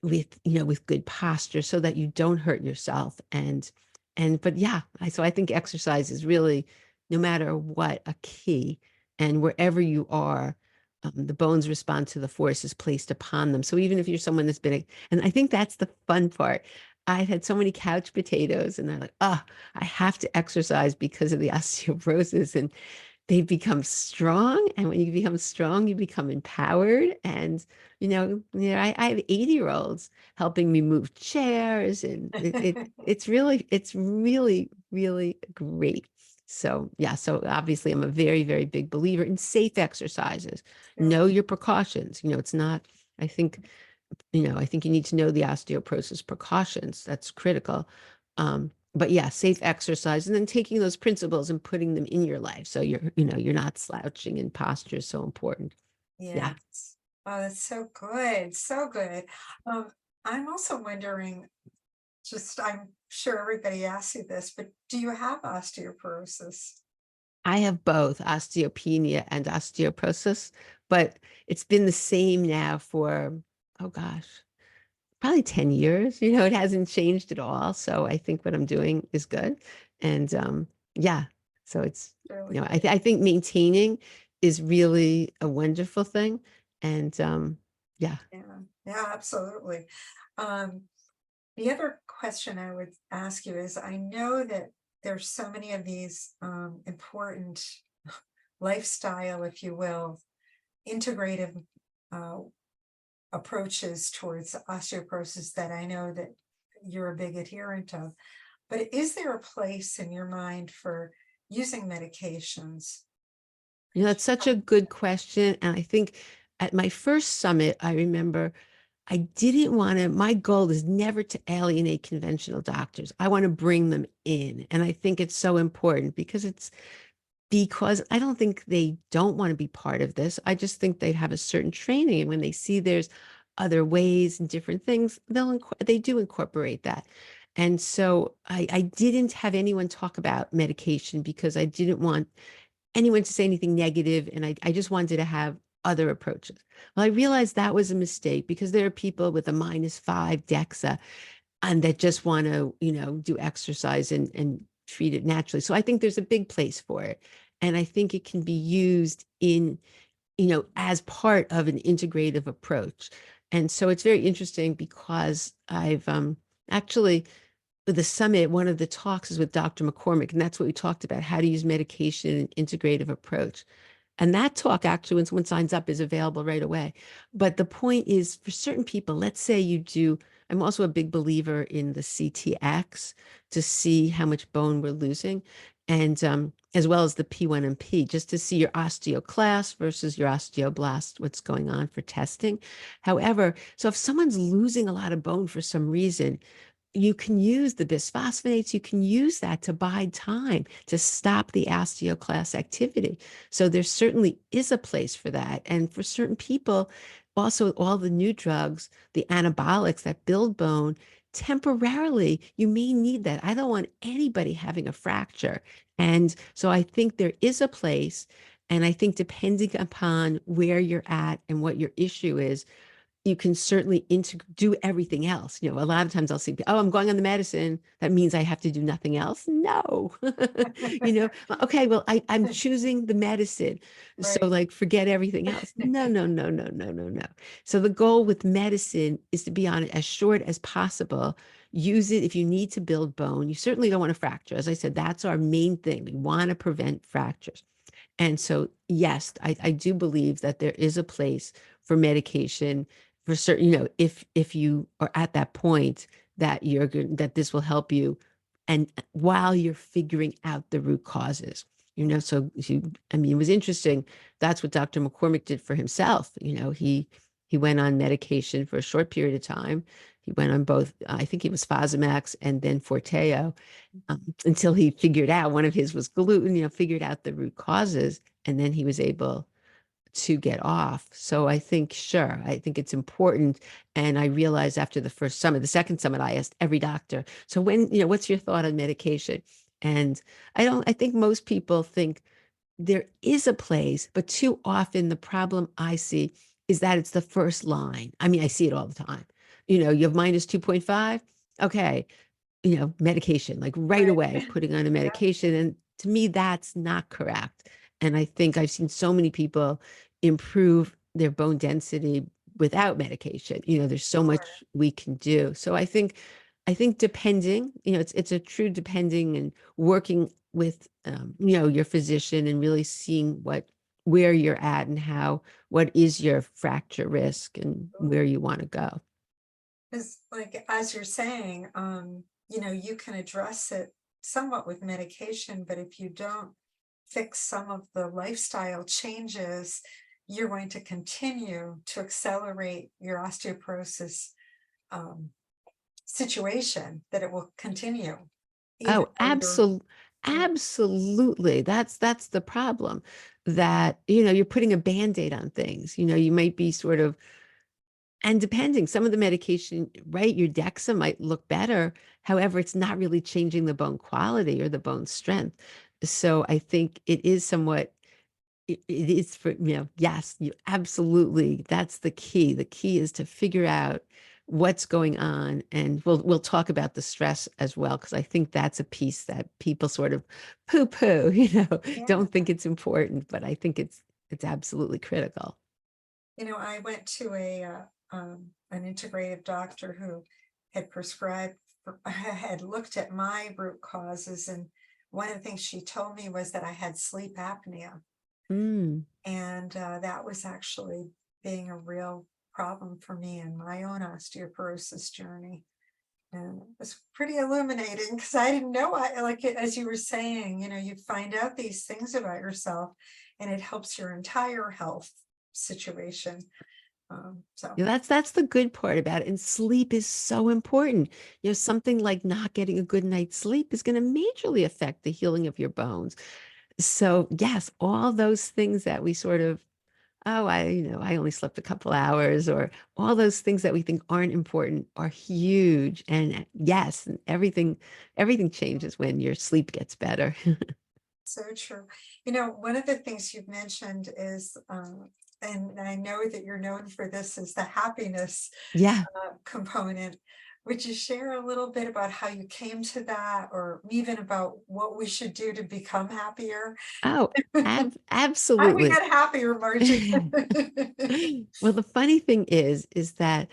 [SPEAKER 2] with good posture so that you don't hurt yourself. But yeah, so I think exercise is really, no matter what, a key. And wherever you are, the bones respond to the forces placed upon them. So even if you're someone that's and I think that's the fun part. I've had so many couch potatoes and they're like, oh, I have to exercise because of the osteoporosis. And they become strong. And when you become strong, you become empowered. And, I have 80-year-olds helping me move chairs. And it's really, really great. So, yeah. So obviously I'm a very, very big believer in safe exercises.
[SPEAKER 1] Sure.
[SPEAKER 2] Know your precautions. It's not, I think, I think you need to know the osteoporosis precautions. That's critical. But yeah, safe exercise and then taking those principles and putting them in your life. So you're not slouching, and posture is so important. Yeah.
[SPEAKER 1] Yes. Oh, that's so good. So good. Um, I'm also wondering, I'm sure everybody asks you this, but do you have osteoporosis?
[SPEAKER 2] I have both osteopenia and osteoporosis, but it's been the same now for, oh gosh, probably 10 years. It hasn't changed at all. So I think what I'm doing is good. And yeah, so it's,
[SPEAKER 1] Really
[SPEAKER 2] I,
[SPEAKER 1] good.
[SPEAKER 2] th I think maintaining is really a wonderful thing. And yeah.
[SPEAKER 1] Yeah, yeah, absolutely. Um, the other question I would ask you is, I know that there's so many of these important lifestyle, if you will, integrative uh, approaches towards osteoporosis that I know that you're a big adherent of. But is there a place in your mind for using medications?
[SPEAKER 2] That's such a good question. And I think at my first summit, I remember I didn't want to, my goal is never to alienate conventional doctors. I want to bring them in. And I think it's so important because I don't think they don't want to be part of this. I just think they have a certain training. And when they see there's other ways and different things, they do incorporate that. And so I didn't have anyone talk about medication because I didn't want anyone to say anything negative, and I just wanted to have other approaches. Well, I realized that was a mistake because there are people with a -5 DEXA and that just want to, do exercise and treat it naturally. So I think there's a big place for it. And I think it can be used as part of an integrative approach. And so it's very interesting because I've actually with the summit, one of the talks is with Dr. McCormick, and that's what we talked about, how to use medication and integrative approach. And that talk actually, when someone signs up, is available right away. But the point is, for certain people, let's say you do, I'm also a big believer in the CTX to see how much bone we're losing, and as well as the P1MP, just to see your osteoclast versus your osteoblast, what's going on for testing. However, so if someone's losing a lot of bone for some reason, you can use the bisphosphonates, you can use that to buy time to stop the osteoclast activity. So there certainly is a place for that. And for certain people, also all the new drugs, the anabolics that build bone, temporarily, you may need that. I don't want anybody having a fracture. And so I think there is a place. And I think depending upon where you're at and what your issue is, you can certainly do everything else. A lot of times I'll see, oh, I'm going on the medicine. That means I have to do nothing else. No, okay, well, I'm choosing the medicine. So
[SPEAKER 1] Right.
[SPEAKER 2] like, forget everything else. No, no, no, no, no, no, no. So the goal with medicine is to be on it as short as possible. Use it if you need to build bone. You certainly don't want to fracture. As I said, that's our main thing. We want to prevent fractures. And so, yes, I do believe that there is a place for medication for certain, if you are at that point that that this will help you, and while you're figuring out the root causes, so I mean, it was interesting. That's what Dr. McCormick did for himself. He went on medication for a short period of time. He went on both, I think it was Fosamax and then Forteo, until he figured out one of his was gluten, figured out the root causes, and then he was able to get off. So I think, sure, I think it's important. And I realized after the first summit, the second summit, I asked every doctor, so what's your thought on medication? And I think most people think there is a place, but too often the problem I see is that it's the first line. I mean, I see it all the time. You have -2.5. Okay, medication, like right
[SPEAKER 1] Right.
[SPEAKER 2] away, putting on a
[SPEAKER 1] Yeah.
[SPEAKER 2] medication. And to me, that's not correct. And I think I've seen so many people improve their bone density without medication. There's so
[SPEAKER 1] Sure.
[SPEAKER 2] much we can do. So I think depending, it's a true depending and working with, your physician and really seeing where you're at and what is your fracture risk and where you want to go.
[SPEAKER 1] Because, like, as you're saying, you can address it somewhat with medication, but if you don't fix some of the lifestyle changes, you're going to continue to accelerate your osteoporosis um, situation, that it will continue, even
[SPEAKER 2] Oh,
[SPEAKER 1] though you're, yeah,
[SPEAKER 2] absolutely. That's the problem, that, you're putting a Band-Aid on things. You might be sort of, and depending, some of the medication, right, your DEXA might look better. However, it's not really changing the bone quality or the bone strength. So I think it is somewhat, it is for, yes, you absolutely, that's the key. The key is to figure out what's going on. And we'll talk about the stress as well, because I think that's a piece that people sort of poo-poo,
[SPEAKER 1] Yeah.
[SPEAKER 2] don't think it's important, but I think it's absolutely critical.
[SPEAKER 1] I went to an integrative doctor who had prescribed, had looked at my root causes, and one of the things she told me was that I had sleep apnea,
[SPEAKER 2] Mm.
[SPEAKER 1] and that was actually being a real problem for me in my own osteoporosis journey. And it was pretty illuminating because I didn't know. I like it, as you were saying, you find out these things about yourself and it helps your entire health situation. So
[SPEAKER 2] Yeah, that's the good part about it. And sleep is so important. Something like not getting a good night's sleep is going to majorly affect the healing of your bones. So yes, all those things that we sort of, oh, I only slept a couple hours, or all those things that we think aren't important are huge. And yes, and everything changes when your sleep gets better.
[SPEAKER 1] so true. One of the things you've mentioned is, and I know that you're known for this, is the happiness
[SPEAKER 2] Yeah.
[SPEAKER 1] component. Would you share a little bit about how you came to that, or even about what we should do to become happier?
[SPEAKER 2] Oh,
[SPEAKER 1] How do we
[SPEAKER 2] absolutely.
[SPEAKER 1] get happier, Margie?
[SPEAKER 2] Well, the funny thing is that,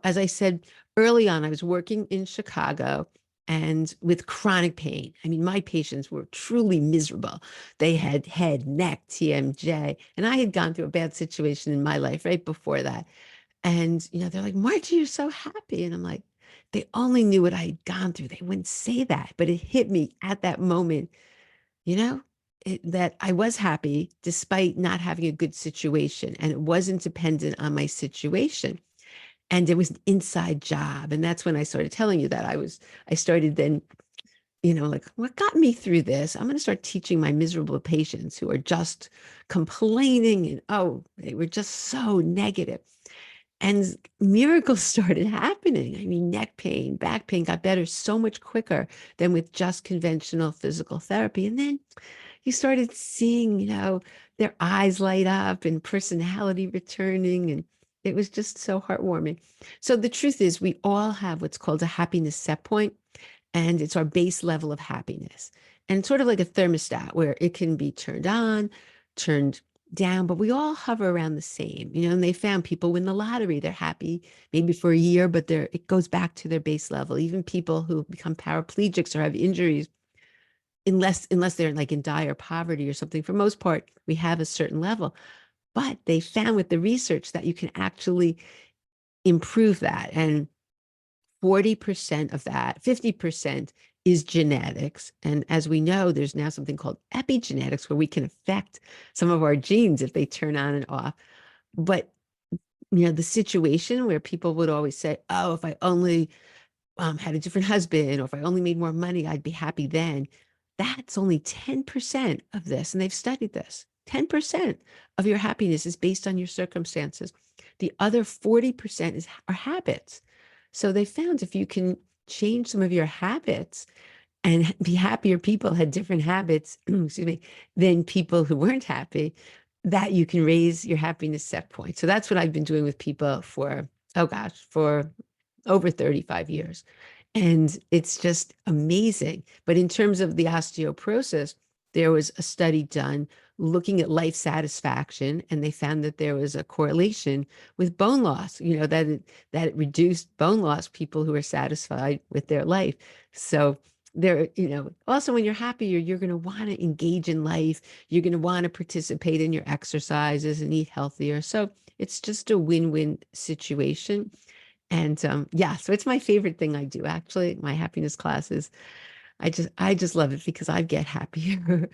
[SPEAKER 2] as I said early on, I was working in Chicago and with chronic pain. I mean, my patients were truly miserable. They had head, neck, TMJ, and I had gone through a bad situation in my life right before that. And, they're like, Margie, you're so happy. And I'm like, they only knew what I had gone through. They wouldn't say that, but it hit me at that moment, you know, that I was happy despite not having a good situation, and it wasn't dependent on my situation. And it was an inside job. And that's when I started telling you that I started then, like, what got me through this? I'm going to start teaching my miserable patients who are just complaining and, oh, they were just so negative. And miracles started happening. I mean, neck pain, back pain got better so much quicker than with just conventional physical therapy. And then you started seeing, their eyes light up and personality returning. And it was just so heartwarming. So the truth is, we all have what's called a happiness set point, and it's our base level of happiness. And it's sort of like a thermostat where it can be turned on, turned down, but we all hover around the same, and they found people win the lottery. They're happy maybe for a year, but it goes back to their base level. Even people who become paraplegics or have injuries, unless they're like in dire poverty or something, for most part, we have a certain level. But they found with the research that you can actually improve that. And 40% of that, 50% is genetics. And as we know, there's now something called epigenetics where we can affect some of our genes if they turn on and off. But, the situation where people would always say, oh, if I only had a different husband, or if I only made more money, I'd be happy then. That's only 10% of this. And they've studied this. 10% of your happiness is based on your circumstances. The other 40% are habits. So they found if you can change some of your habits, and be happier people had different habits, excuse me, than people who weren't happy, that you can raise your happiness set point. So that's what I've been doing with people for, oh gosh, for over 35 years. And it's just amazing. But in terms of the osteoporosis, there was a study done looking at life satisfaction, and they found that there was a correlation with bone loss, that it reduced bone loss, people who are satisfied with their life. So there, also when you're happier, you're going to want to engage in life. You're going to want to participate in your exercises and eat healthier. So it's just a win-win situation. And yeah, so it's my favorite thing I do, actually. My happiness classes. I just love it because I get happier.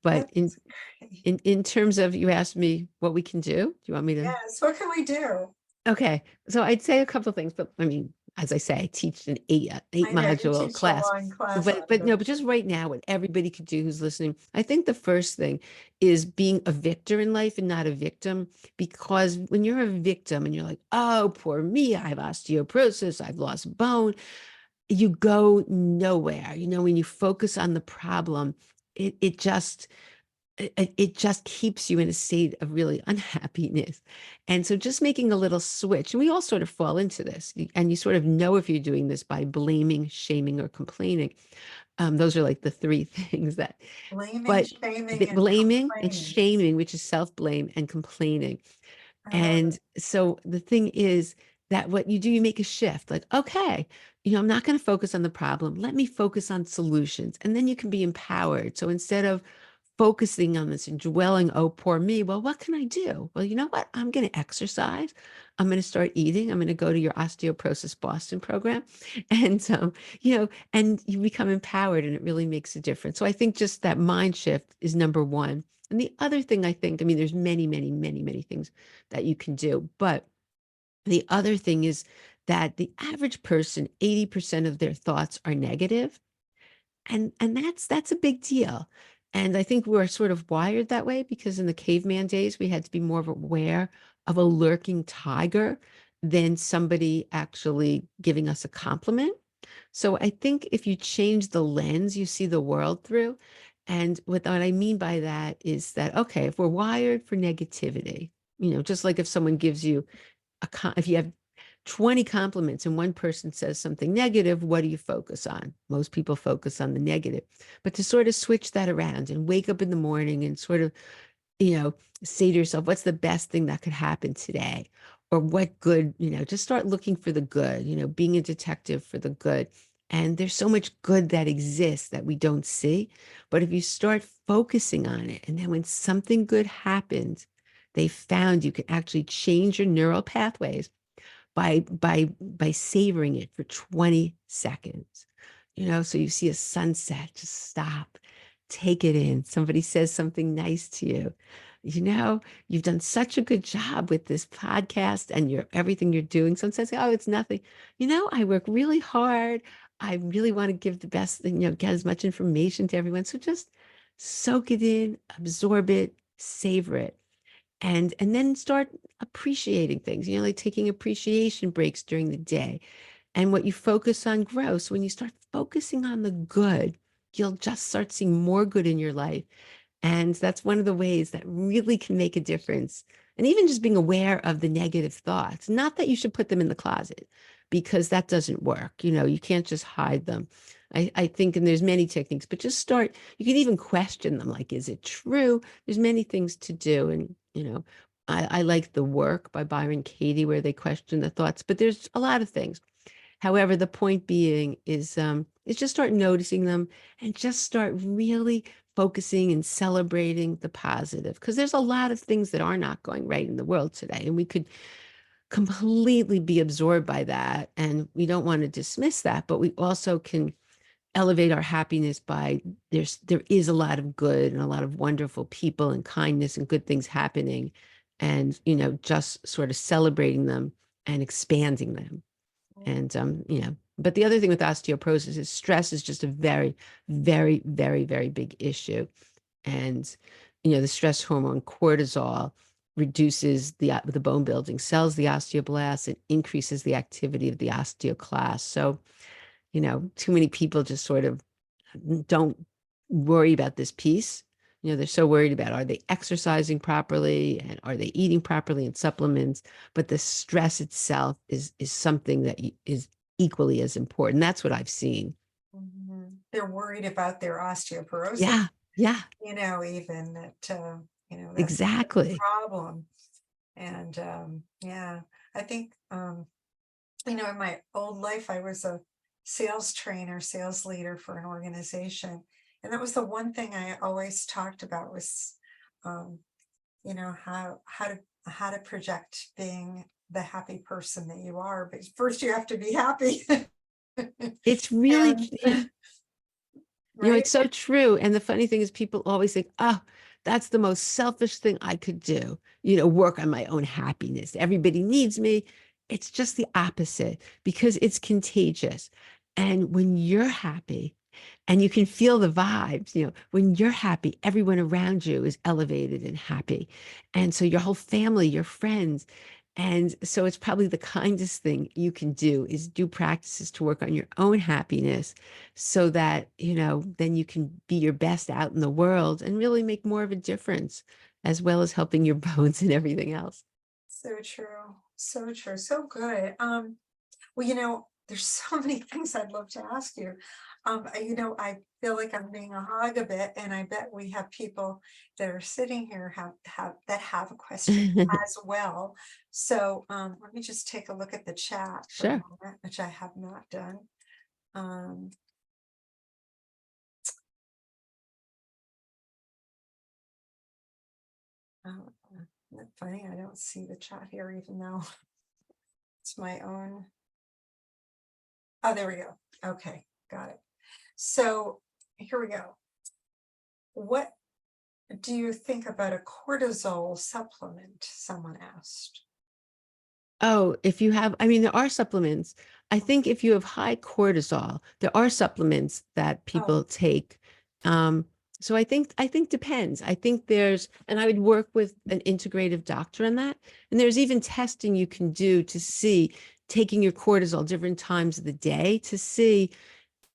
[SPEAKER 2] But in
[SPEAKER 1] That's great.
[SPEAKER 2] in in terms of, you asked me what we can do. Do you want me to?
[SPEAKER 1] Yes, what can we do?
[SPEAKER 2] Okay, so I'd say a couple of things, but I mean, as I say, I teach an eight
[SPEAKER 1] I know you
[SPEAKER 2] module
[SPEAKER 1] teach a
[SPEAKER 2] class.
[SPEAKER 1] long class
[SPEAKER 2] But
[SPEAKER 1] on
[SPEAKER 2] but no, but
[SPEAKER 1] this.
[SPEAKER 2] just right now, what everybody could do who's listening, I think the first thing is being a victor in life and not a victim. Because when you're a victim and you're like, oh, poor me, I have osteoporosis, I've lost bone, you go nowhere. When you focus on the problem, it just keeps you in a state of really unhappiness. And so just making a little switch, and we all sort of fall into this, and you sort of know if you're doing this by blaming, shaming, or complaining. Those are like the three things that,
[SPEAKER 1] Blaming,
[SPEAKER 2] but
[SPEAKER 1] shaming, and
[SPEAKER 2] blaming and
[SPEAKER 1] complaining.
[SPEAKER 2] shaming, which is self-blame, and complaining.
[SPEAKER 1] I love
[SPEAKER 2] And
[SPEAKER 1] it.
[SPEAKER 2] so the thing is that what you do, you make a shift like, okay, I'm not going to focus on the problem. Let me focus on solutions. And then you can be empowered. So instead of focusing on this and dwelling, oh, poor me, well, what can I do? Well, you know what? I'm going to exercise. I'm going to start eating. I'm going to go to your Osteoporosis Boston program. And, and you become empowered and it really makes a difference. So I think just that mind shift is number one. And the other thing I think, I mean, there's many, many, many, many things that you can do. But the other thing is that the average person, 80% of their thoughts are negative. And that's a big deal. And I think we're sort of wired that way because in the caveman days, we had to be more aware of a lurking tiger than somebody actually giving us a compliment. So I think if you change the lens you see the world through, and what I mean by that is that, okay, if we're wired for negativity, just like if someone gives you if you have 20 compliments and one person says something negative, what do you focus on? Most people focus on the negative. But to sort of switch that around and wake up in the morning and sort of, you know, say to yourself, what's the best thing that could happen today? Or what good, just start looking for the good, being a detective for the good. And there's so much good that exists that we don't see. But if you start focusing on it, and then when something good happens, they found you can actually change your neural pathways by savoring it for 20 seconds. So you see a sunset, just stop, take it in. Somebody says something nice to you. You've done such a good job with this podcast and everything you're doing. Someone says, oh, it's nothing. I work really hard. I really want to give the best, get as much information to everyone. So just soak it in, absorb it, savor it and then start appreciating things, like taking appreciation breaks during the day. And what you focus on grows. So when you start focusing on the good, you'll just start seeing more good in your life. And that's one of the ways that really can make a difference. And even just being aware of the negative thoughts, not that you should put them in the closet because that doesn't work. You can't just hide them. I think, and there's many techniques, but just start, you can even question them. Like, is it true? There's many things to do. And, I like The Work by Byron Katie, where they question the thoughts, but there's a lot of things. However, the point being is just start noticing them and just start really focusing and celebrating the positive because there's a lot of things that are not going right in the world today, and we could completely be absorbed by that, and we don't want to dismiss that, but we also can elevate our happiness by there is a lot of good and a lot of wonderful people and kindness and good things happening, and just sort of celebrating them and expanding them. And but the other thing with osteoporosis is stress is just a very, very, very, very big issue. And the stress hormone cortisol reduces the bone building cells, the osteoblasts, and increases the activity of the osteoclast. So, too many people just sort of don't worry about this piece. They're so worried about, are they exercising properly and are they eating properly and supplements? But the stress itself is something that is equally as important. That's what I've seen.
[SPEAKER 1] They're worried about their osteoporosis,
[SPEAKER 2] Yeah, yeah,
[SPEAKER 1] even that, that's a
[SPEAKER 2] exactly.
[SPEAKER 1] problem. And yeah, I think, in my old life, I was a sales trainer, sales leader for an organization. And that was the one thing I always talked about was, how to project being the happy person that you are. But first you have to be happy.
[SPEAKER 2] It's really,
[SPEAKER 1] And
[SPEAKER 2] yeah.
[SPEAKER 1] right.
[SPEAKER 2] It's so true. And the funny thing is people always think, oh, that's the most selfish thing I could do, work on my own happiness. Everybody needs me. It's just the opposite because it's contagious. And when you're happy and you can feel the vibes, when you're happy, everyone around you is elevated and happy. And so your whole family, your friends, And so it's probably the kindest thing you can do is do practices to work on your own happiness so that, then you can be your best out in the world and really make more of a difference, as well as helping your bones and everything else.
[SPEAKER 1] So true. So true. So good. Well, there's so many things I'd love to ask you. I feel like I'm being a hog a bit, and I bet we have people that are sitting here have a question as well. So let me just take a look at the chat for a
[SPEAKER 2] Sure.
[SPEAKER 1] moment, which I have not done. Um, oh, isn't that funny? I don't see the chat here, even though it's my own. Oh, there we go. Okay, got it. So here we go. What do you think about a cortisol supplement? Someone asked.
[SPEAKER 2] Oh, if you have, I mean, there are supplements. I think if you have high cortisol, there are supplements that
[SPEAKER 1] Oh,
[SPEAKER 2] people take. Um, so I think depends. I think and I would work with an integrative doctor on that. And there's even testing you can do to see taking your cortisol different times of the day to see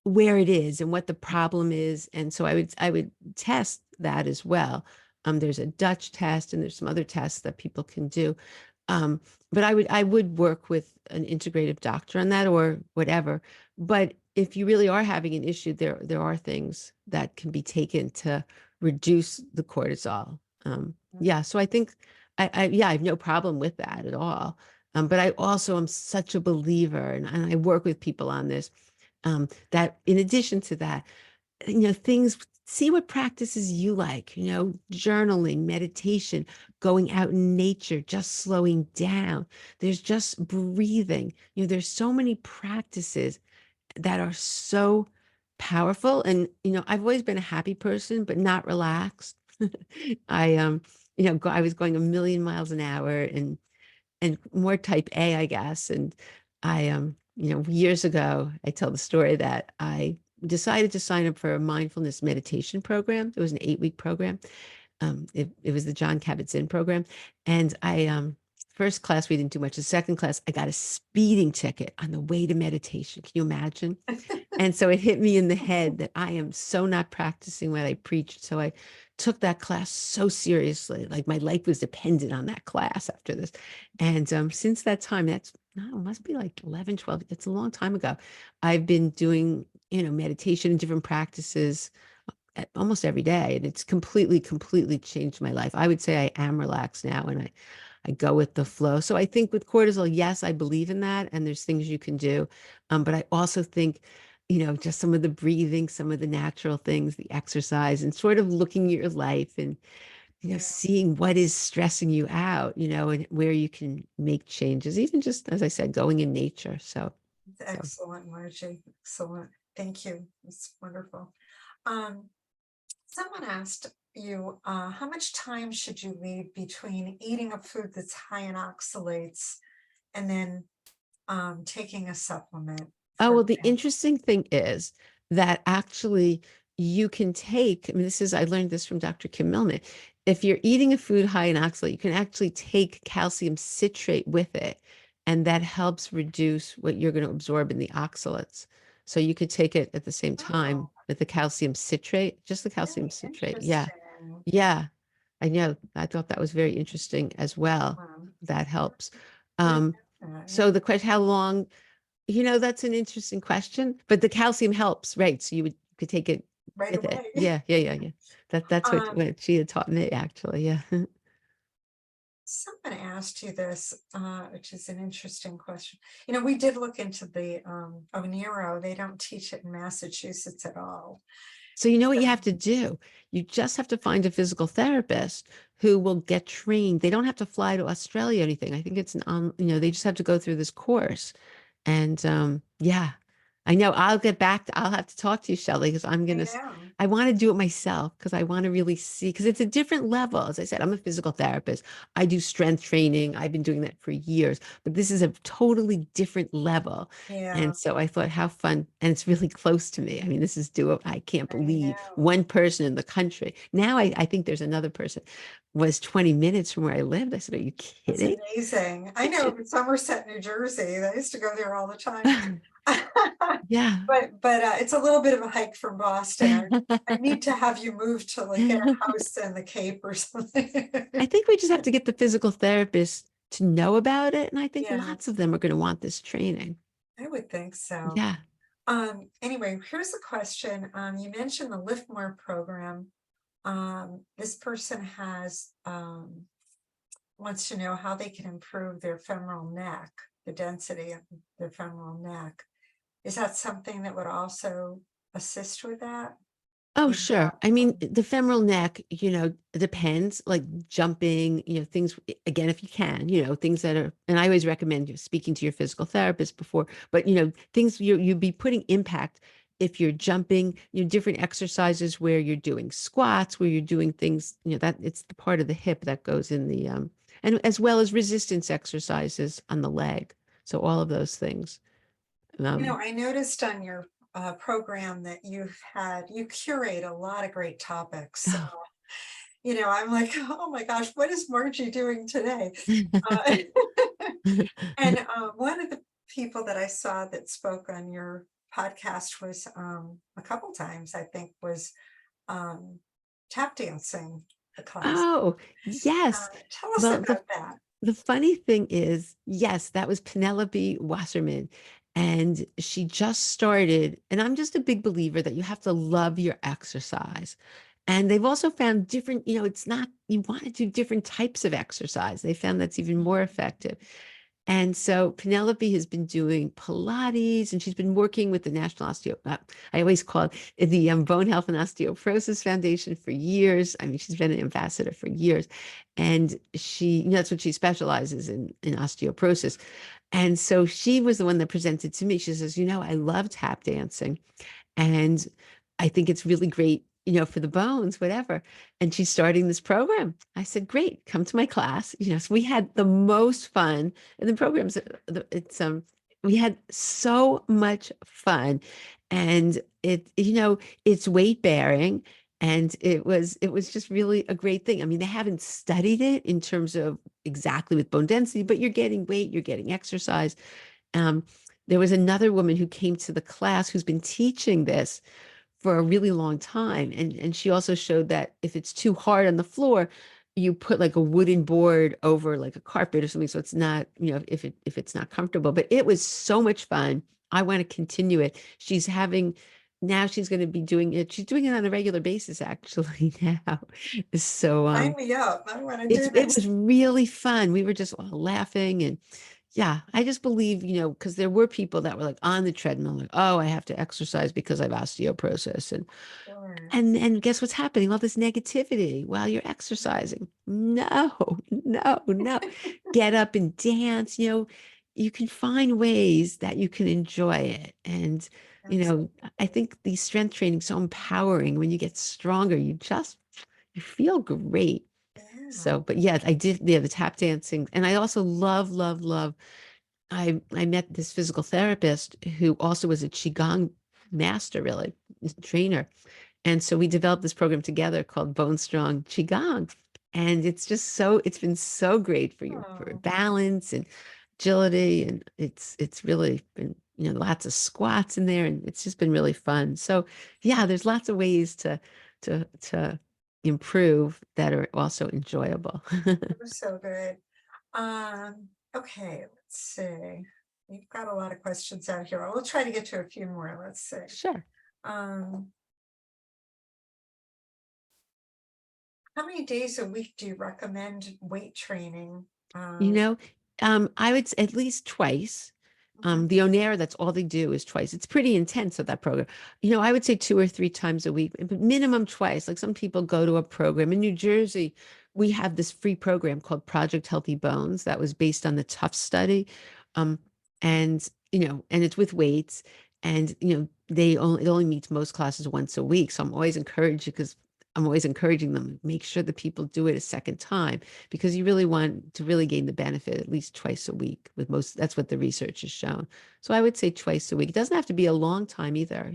[SPEAKER 2] where it is and what the problem is. And so I would test that as well. There's a Dutch test and there's some other tests that people can do. Um, but I would work with an integrative doctor on that or whatever. But if you really are having an issue, there are things that can be taken to reduce the cortisol. Yeah, so I think I have no problem with that at all. But I also am such a believer, and I work with people on this, that in addition to that, things, see what practices you like, journaling, meditation, going out in nature, just slowing down. There's just breathing. There's so many practices that are so powerful. And, I've always been a happy person, but not relaxed. I, I was going a million miles an hour and more type A, I guess. And years ago, I tell the story that I decided to sign up for a mindfulness meditation program. It was an 8-week program. It was the John Kabat-Zinn program. And first class, we didn't do much. The second class, I got a speeding ticket on the way to meditation. Can you imagine? And so it hit me in the head that I am so not practicing what I preached. So I took that class so seriously. Like my life was dependent on that class after this. And since that time, that's, no, it must be like 11, 12. It's a long time ago. I've been doing, meditation and different practices almost every day. And it's completely, completely changed my life. I would say I am relaxed now and I go with the flow. So I think with cortisol, yes, I believe in that. And there's things you can do. But I also think, just some of the breathing, some of the natural things, the exercise, and sort of looking at your life and,
[SPEAKER 1] yeah,
[SPEAKER 2] seeing what is stressing you out, and where you can make changes, even just, as I said, going in nature. So.
[SPEAKER 1] excellent, Margie. Excellent. Thank you. It's wonderful. Um, Someone asked you, how much time should you leave between eating a food that's high in oxalates and then taking a supplement,
[SPEAKER 2] Oh,
[SPEAKER 1] for
[SPEAKER 2] well, the
[SPEAKER 1] example?
[SPEAKER 2] interesting thing is that actually you can take, I mean, I learned this from Dr. Kim Millman. If you're eating a food high in oxalate, you can actually take calcium citrate with it, and that helps reduce what you're going to absorb in the oxalates. So you could take it at the same
[SPEAKER 1] Oh,
[SPEAKER 2] time with the calcium citrate, just the calcium
[SPEAKER 1] very
[SPEAKER 2] citrate. Yeah.
[SPEAKER 1] interesting.
[SPEAKER 2] Yeah. I know. I thought that was very interesting as well.
[SPEAKER 1] Um,
[SPEAKER 2] That helps.
[SPEAKER 1] good.
[SPEAKER 2] Um,
[SPEAKER 1] Yeah,
[SPEAKER 2] so the question, how long? That's an interesting question, but the calcium helps, right? So you could take it
[SPEAKER 1] right
[SPEAKER 2] with it.
[SPEAKER 1] away.
[SPEAKER 2] Yeah, yeah, yeah, yeah. That's what
[SPEAKER 1] Um,
[SPEAKER 2] what she had taught me actually. Yeah.
[SPEAKER 1] Someone asked you this, which is an interesting question. We did look into the Onero. They don't teach it in Massachusetts at all.
[SPEAKER 2] So you know what
[SPEAKER 1] So,
[SPEAKER 2] you have to do? You just have to find a physical therapist who will get trained. They don't have to fly to Australia or anything. I think it's they just have to go through this course. And yeah, I know I'll have to talk to you, Shelley, because I'm
[SPEAKER 1] I
[SPEAKER 2] gonna
[SPEAKER 1] know.
[SPEAKER 2] I want to do it myself because I want to really see, because it's a different level. As I said, I'm a physical therapist. I do strength training. I've been doing that for years, but this is a totally different level.
[SPEAKER 1] Yeah,
[SPEAKER 2] And so I thought, how fun. And it's really close to me. I mean, this is doable. I can't
[SPEAKER 1] I
[SPEAKER 2] believe
[SPEAKER 1] know.
[SPEAKER 2] one person in the country. Now I think there's another person was 20 minutes from where I lived. I said, are you
[SPEAKER 1] That's
[SPEAKER 2] kidding?
[SPEAKER 1] amazing. I know in Somerset, New Jersey, I used to go there all the time.
[SPEAKER 2] Yeah.
[SPEAKER 1] But it's a little bit of a hike from Boston. I need to have you move to like get a house in the Cape or something.
[SPEAKER 2] I think we just have to get the physical therapist to know about it. And I think
[SPEAKER 1] Yeah,
[SPEAKER 2] lots of them are going to want this training.
[SPEAKER 1] I would think so.
[SPEAKER 2] Yeah.
[SPEAKER 1] Anyway, here's a question. You mentioned the Lift More program. This person has wants to know how they can improve their femoral neck, the density of their femoral neck. Is that something that would also assist with that?
[SPEAKER 2] Oh,
[SPEAKER 1] Maybe
[SPEAKER 2] sure. I mean, the femoral neck, it depends, like jumping, things, again, if you can, things that are, and I always recommend you speaking to your physical therapist before, but, things you'd be putting impact if you're jumping, different exercises where you're doing squats, where you're doing things, that it's the part of the hip that goes in the, and as well as resistance exercises on the leg. So all of those things. Um,
[SPEAKER 1] I noticed on your program that you curate a lot of great topics. I'm like, oh my gosh, what is Margie doing today? Uh, and one of the people that I saw that spoke on your podcast was a couple times, I think, was um, tap dancing, the class.
[SPEAKER 2] oh, yes.
[SPEAKER 1] Tell us
[SPEAKER 2] Well,
[SPEAKER 1] about that.
[SPEAKER 2] the funny thing is, yes, that was Penelope Wasserman. And she just started, and I'm just a big believer that you have to love your exercise. And they've also found different, it's not, you want to do different types of exercise. They found that's even more effective. And so Penelope has been doing Pilates and she's been working with the National I always call it the Bone Health and Osteoporosis Foundation for years. I mean, she's been an ambassador for years. And that's what she specializes in osteoporosis. And so she was the one that presented to me. She says, I love tap dancing. And I think it's really great, for the bones, whatever. And she's starting this program. I said, great, come to my class. So we had the most fun. And the programs, we had so much fun. And it's weight bearing. And it was just really a great thing. I mean, they haven't studied it in terms of exactly with bone density, but you're getting weight, you're getting exercise. Um, there was another woman who came to the class who's been teaching this for a really long time. And she also showed that if it's too hard on the floor, you put like a wooden board over like a carpet or something. So it's not, if it's not comfortable, but it was so much fun. I want to continue it. Now she's going to be doing it. She's doing it on a regular basis actually now. So,
[SPEAKER 1] Sign me up. I want to
[SPEAKER 2] it's
[SPEAKER 1] do
[SPEAKER 2] it
[SPEAKER 1] this.
[SPEAKER 2] was really fun. We were just all laughing and yeah, I just believe, because there were people that were like on the treadmill, like, oh, I have to exercise because I have osteoporosis. And
[SPEAKER 1] Sure.
[SPEAKER 2] and guess what's happening? All this negativity while you're exercising. No, no, no. Get up and dance. You can find ways that you can enjoy it. And, I
[SPEAKER 1] Absolutely.
[SPEAKER 2] think the strength training is so empowering. When you get stronger, you feel great.
[SPEAKER 1] Yeah.
[SPEAKER 2] So, but yeah, I did, yeah, the tap dancing. And I also love, love, love. I met this physical therapist who also was a Qigong master, really, trainer. And so we developed this program together called Bone Strong Qigong. And it's been so great for
[SPEAKER 1] Oh,
[SPEAKER 2] balance and agility. And it's really been, lots of squats in there and it's just been really fun. So yeah, there's lots of ways to improve that are also enjoyable.
[SPEAKER 1] it was so good. Okay, let's see. We've got a lot of questions out here. We'll try to get to a few more. Let's see.
[SPEAKER 2] Sure.
[SPEAKER 1] Um, how many days a week do you recommend weight training?
[SPEAKER 2] You
[SPEAKER 1] Um,
[SPEAKER 2] know, I would at least twice.
[SPEAKER 1] mhm,
[SPEAKER 2] The Onera, that's all they do is twice. It's pretty intense at that program. I would say 2 or 3 times a week, but minimum twice. Like some people go to a program in New Jersey. We have this free program called Project Healthy Bones that was based on the Tough study. Um, and it's with weights And, it only meets most classes once a week. So I'm always encouraged because I'm always encouraging them, make sure that people do it a second time because you really want to really gain the benefit at least twice a week with most, that's what the research has shown. So I would say twice a week. It doesn't have to be a long time either.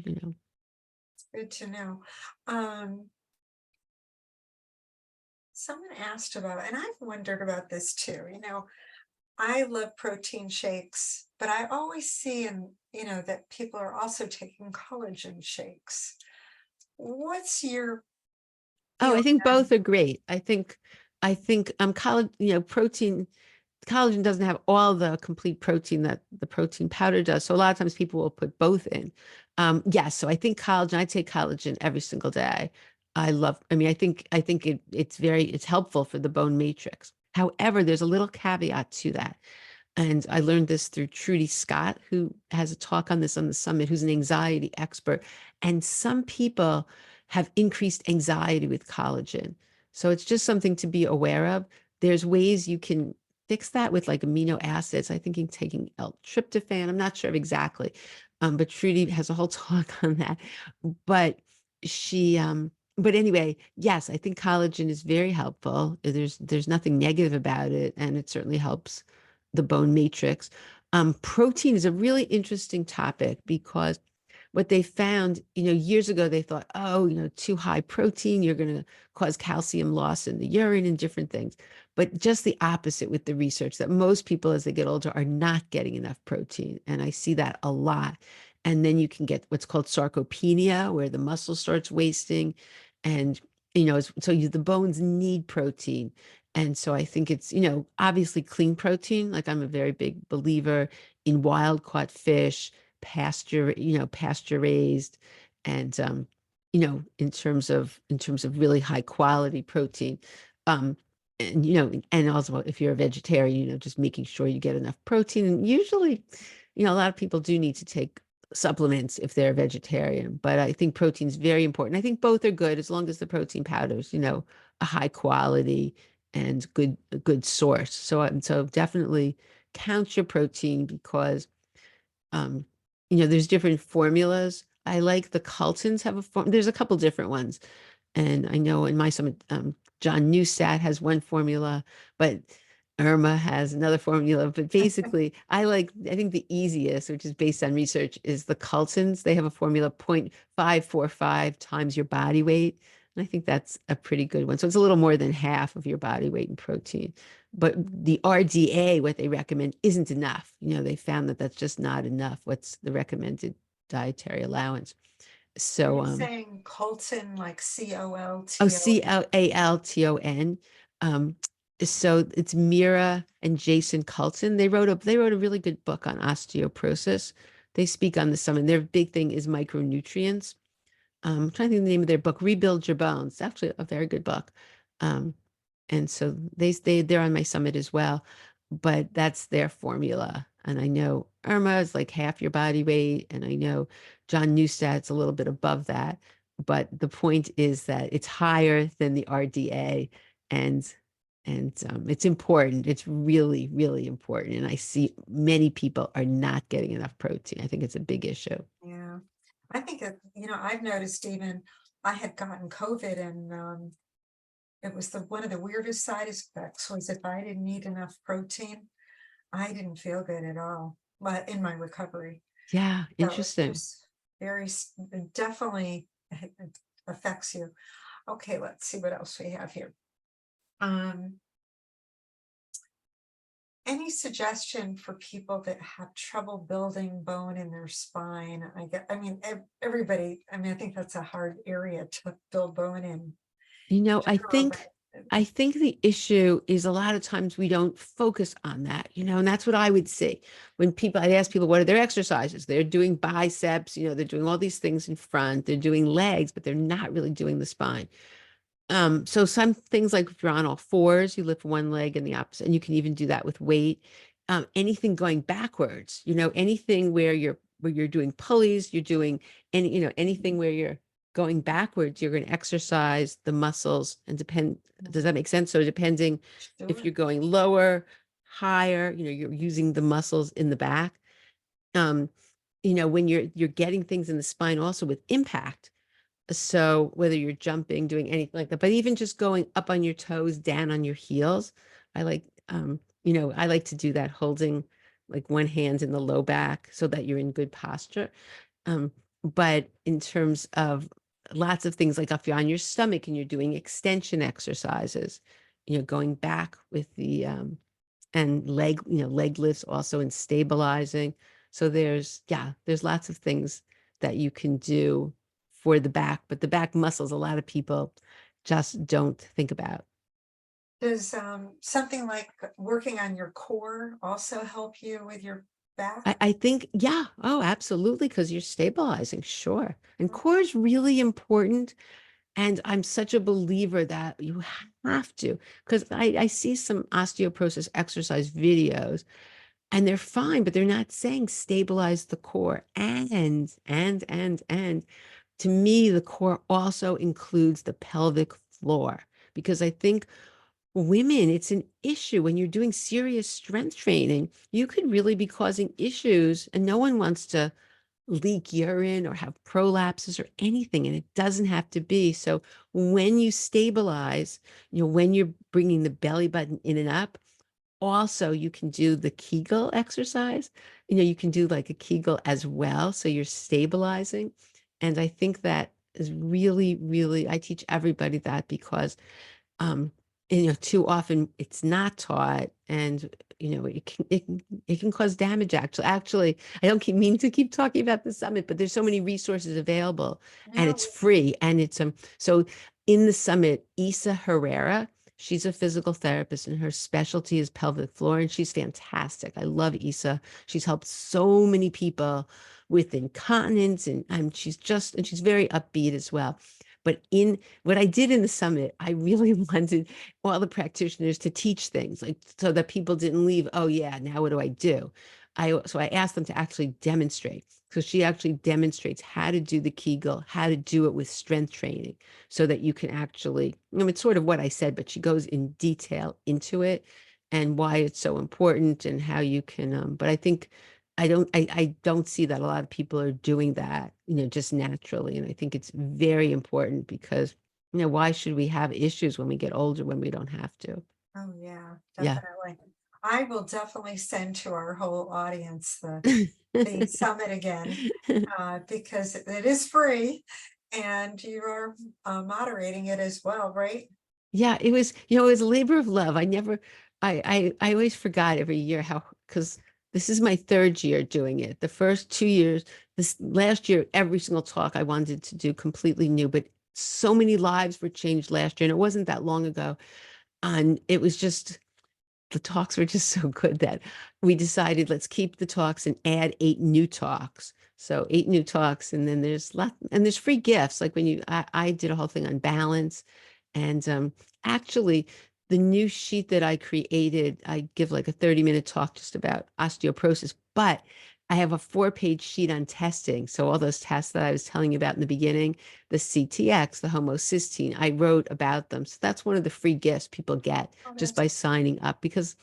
[SPEAKER 1] Good to know. Um, Someone asked about, and I've wondered about this too, I love protein shakes, but I always see that people are also taking collagen shakes. What's your
[SPEAKER 2] Oh, I
[SPEAKER 1] feeling
[SPEAKER 2] think
[SPEAKER 1] on?
[SPEAKER 2] both are great. I think protein collagen doesn't have all the complete protein that the protein powder does. So a lot of times people will put both in. Yes, so I think collagen, I take collagen every single day. I think it's helpful for the bone matrix. However, there's a little caveat to that. And I learned this through Trudy Scott, who has a talk on this on the summit, who's an anxiety expert. And some people have increased anxiety with collagen. So it's just something to be aware of. There's ways you can fix that with like amino acids. I think taking L-tryptophan. I'm not sure of exactly. But Trudy has a whole talk on that. But but anyway, yes, I think collagen is very helpful. There's nothing negative about it, and it certainly helps the bone matrix. Protein is a really interesting topic because what they found, years ago, they thought, oh, too high protein, you're going to cause calcium loss in the urine and different things. But just the opposite with the research that most people as they get older are not getting enough protein. And I see that a lot. And then you can get what's called sarcopenia, where the muscle starts wasting. And, the bones need protein. And so I think it's, obviously clean protein. Like I'm a very big believer in wild caught fish, pasture raised, and in terms of really high quality protein. Um, and also if you're a vegetarian, just making sure you get enough protein. And usually, a lot of people do need to take supplements if they're a vegetarian, but I think protein is very important. I think both are good as long as the protein powders, a high quality and a good source. So definitely count your protein because um, there's different formulas. I like the Cultons have a form. There's a couple different ones. And I know in my summit, John Newstat has one formula, but Irma has another formula. But basically, I think the easiest, which is based on research, is the Cultons. They have a formula 0.545 times your body weight. And I think that's a pretty good one. So it's a little more than half of your body weight in protein. But the RDA, what they recommend, isn't enough. They found that that's just not enough. What's the recommended dietary allowance?
[SPEAKER 1] Are
[SPEAKER 2] So,
[SPEAKER 1] you saying Colton, like
[SPEAKER 2] Oh,
[SPEAKER 1] Colton?
[SPEAKER 2] Calton. Um, so it's Mira and Jason Culton. They wrote a really good book on osteoporosis. They speak on the summit. Their big thing is micronutrients. I'm trying to think of the name of their book, Rebuild Your Bones. It's actually a very good book. Um, and so they're on my summit as well, but that's their formula. And I know Irma is like half your body weight, and I know John Newstat's a little bit above that. But the point is that it's higher than the RDA, and it's important. It's really, really important. And I see many people are not getting enough protein. I think it's a big issue.
[SPEAKER 1] Yeah. I think I've noticed even I had gotten COVID and it was one of the weirdest side effects was if I didn't eat enough protein, I didn't feel good at all, but in my recovery.
[SPEAKER 2] Yeah,
[SPEAKER 1] So it's
[SPEAKER 2] interesting.
[SPEAKER 1] just it definitely it affects you. Okay, let's see what else we have here. Um, any suggestion for people that have trouble building bone in their spine? Everybody, I think that's a hard area to build bone in
[SPEAKER 2] I
[SPEAKER 1] general,
[SPEAKER 2] think I think the issue is a lot of times we don't focus on that, and that's what I would see when I'd ask people, what are their exercises? They're doing biceps, they're doing all these things in front, they're doing legs, but they're not really doing the spine. So some things like if you're on all fours, you lift one leg and the opposite, and you can even do that with weight. Anything going backwards, anything where you're doing pulleys, you're doing anything where you're going backwards, you're going to exercise the muscles and does that make sense? So depending if
[SPEAKER 1] sure.
[SPEAKER 2] you're going lower, higher, you're using the muscles in the back. Um, when you're getting things in the spine also with impact. So whether you're jumping, doing anything like that, but even just going up on your toes, down on your heels, I like, I like to do that holding like one hand in the low back so that you're in good posture. Um, but in terms of lots of things, like if you're on your stomach and you're doing extension exercises, going back with the and leg lifts also and stabilizing. So there's lots of things that you can do for the back, but the back muscles, a lot of people just don't think about.
[SPEAKER 1] Does something like working on your core also help you with your back?
[SPEAKER 2] I think, yeah, oh, absolutely, because you're stabilizing, sure. And
[SPEAKER 1] Mm.
[SPEAKER 2] core is really important. And I'm such a believer that you have to, because I see some osteoporosis exercise videos and they're fine, but they're not saying stabilize the core. And to me, the core also includes the pelvic floor, because I think women, it's an issue when you're doing serious strength training. You could really be causing issues, and no one wants to leak urine or have prolapses or anything, and it doesn't have to be. So when you stabilize, when you're bringing the belly button in and up, also you can do the Kegel exercise. You can do like a Kegel as well, so you're stabilizing. And I think that is really, really, I teach everybody that because um too often it's not taught, and it can cause damage. Actually, I don't keep mean to keep talking about the summit, but there's so many resources available, and
[SPEAKER 1] No.
[SPEAKER 2] it's free. And it's so in the summit, Isa Herrera, she's a physical therapist and her specialty is pelvic floor, and she's fantastic. I love Isa. She's helped so many people with incontinence, and she's very upbeat as well. But in what I did in the summit, I really wanted all the practitioners to teach things, like so that people didn't leave, oh yeah, now what do I do? So I asked them to actually demonstrate. So she actually demonstrates how to do the Kegel, how to do it with strength training, so that you can actually, it's sort of what I said, but she goes in detail into it and why it's so important and how you can, but I think I don't see that a lot of people are doing that, just naturally. And I think it's very important because, why should we have issues when we get older when we don't have to?
[SPEAKER 1] Oh, yeah,
[SPEAKER 2] Yeah.
[SPEAKER 1] definitely. I will definitely send to our whole audience the summit again, because it is free and you are moderating it as well, right?
[SPEAKER 2] Yeah, it was a labor of love. I always forgot every year how, because this is my third year doing it. The first 2 years, this last year, every single talk I wanted to do completely new, but so many lives were changed last year, and it wasn't that long ago. And it was just, the talks were just so good that we decided let's keep the talks and add 8 new talks. So 8 new talks, and then there's free gifts. Like I did a whole thing on balance, and actually the new sheet that I created, I give like a 30-minute talk just about osteoporosis, but I have a 4-page sheet on testing. So all those tests that I was telling you about in the beginning, the CTX, the homocysteine, I wrote about them. So that's one of the free gifts people get
[SPEAKER 1] Oh,
[SPEAKER 2] just
[SPEAKER 1] that's
[SPEAKER 2] by signing up, because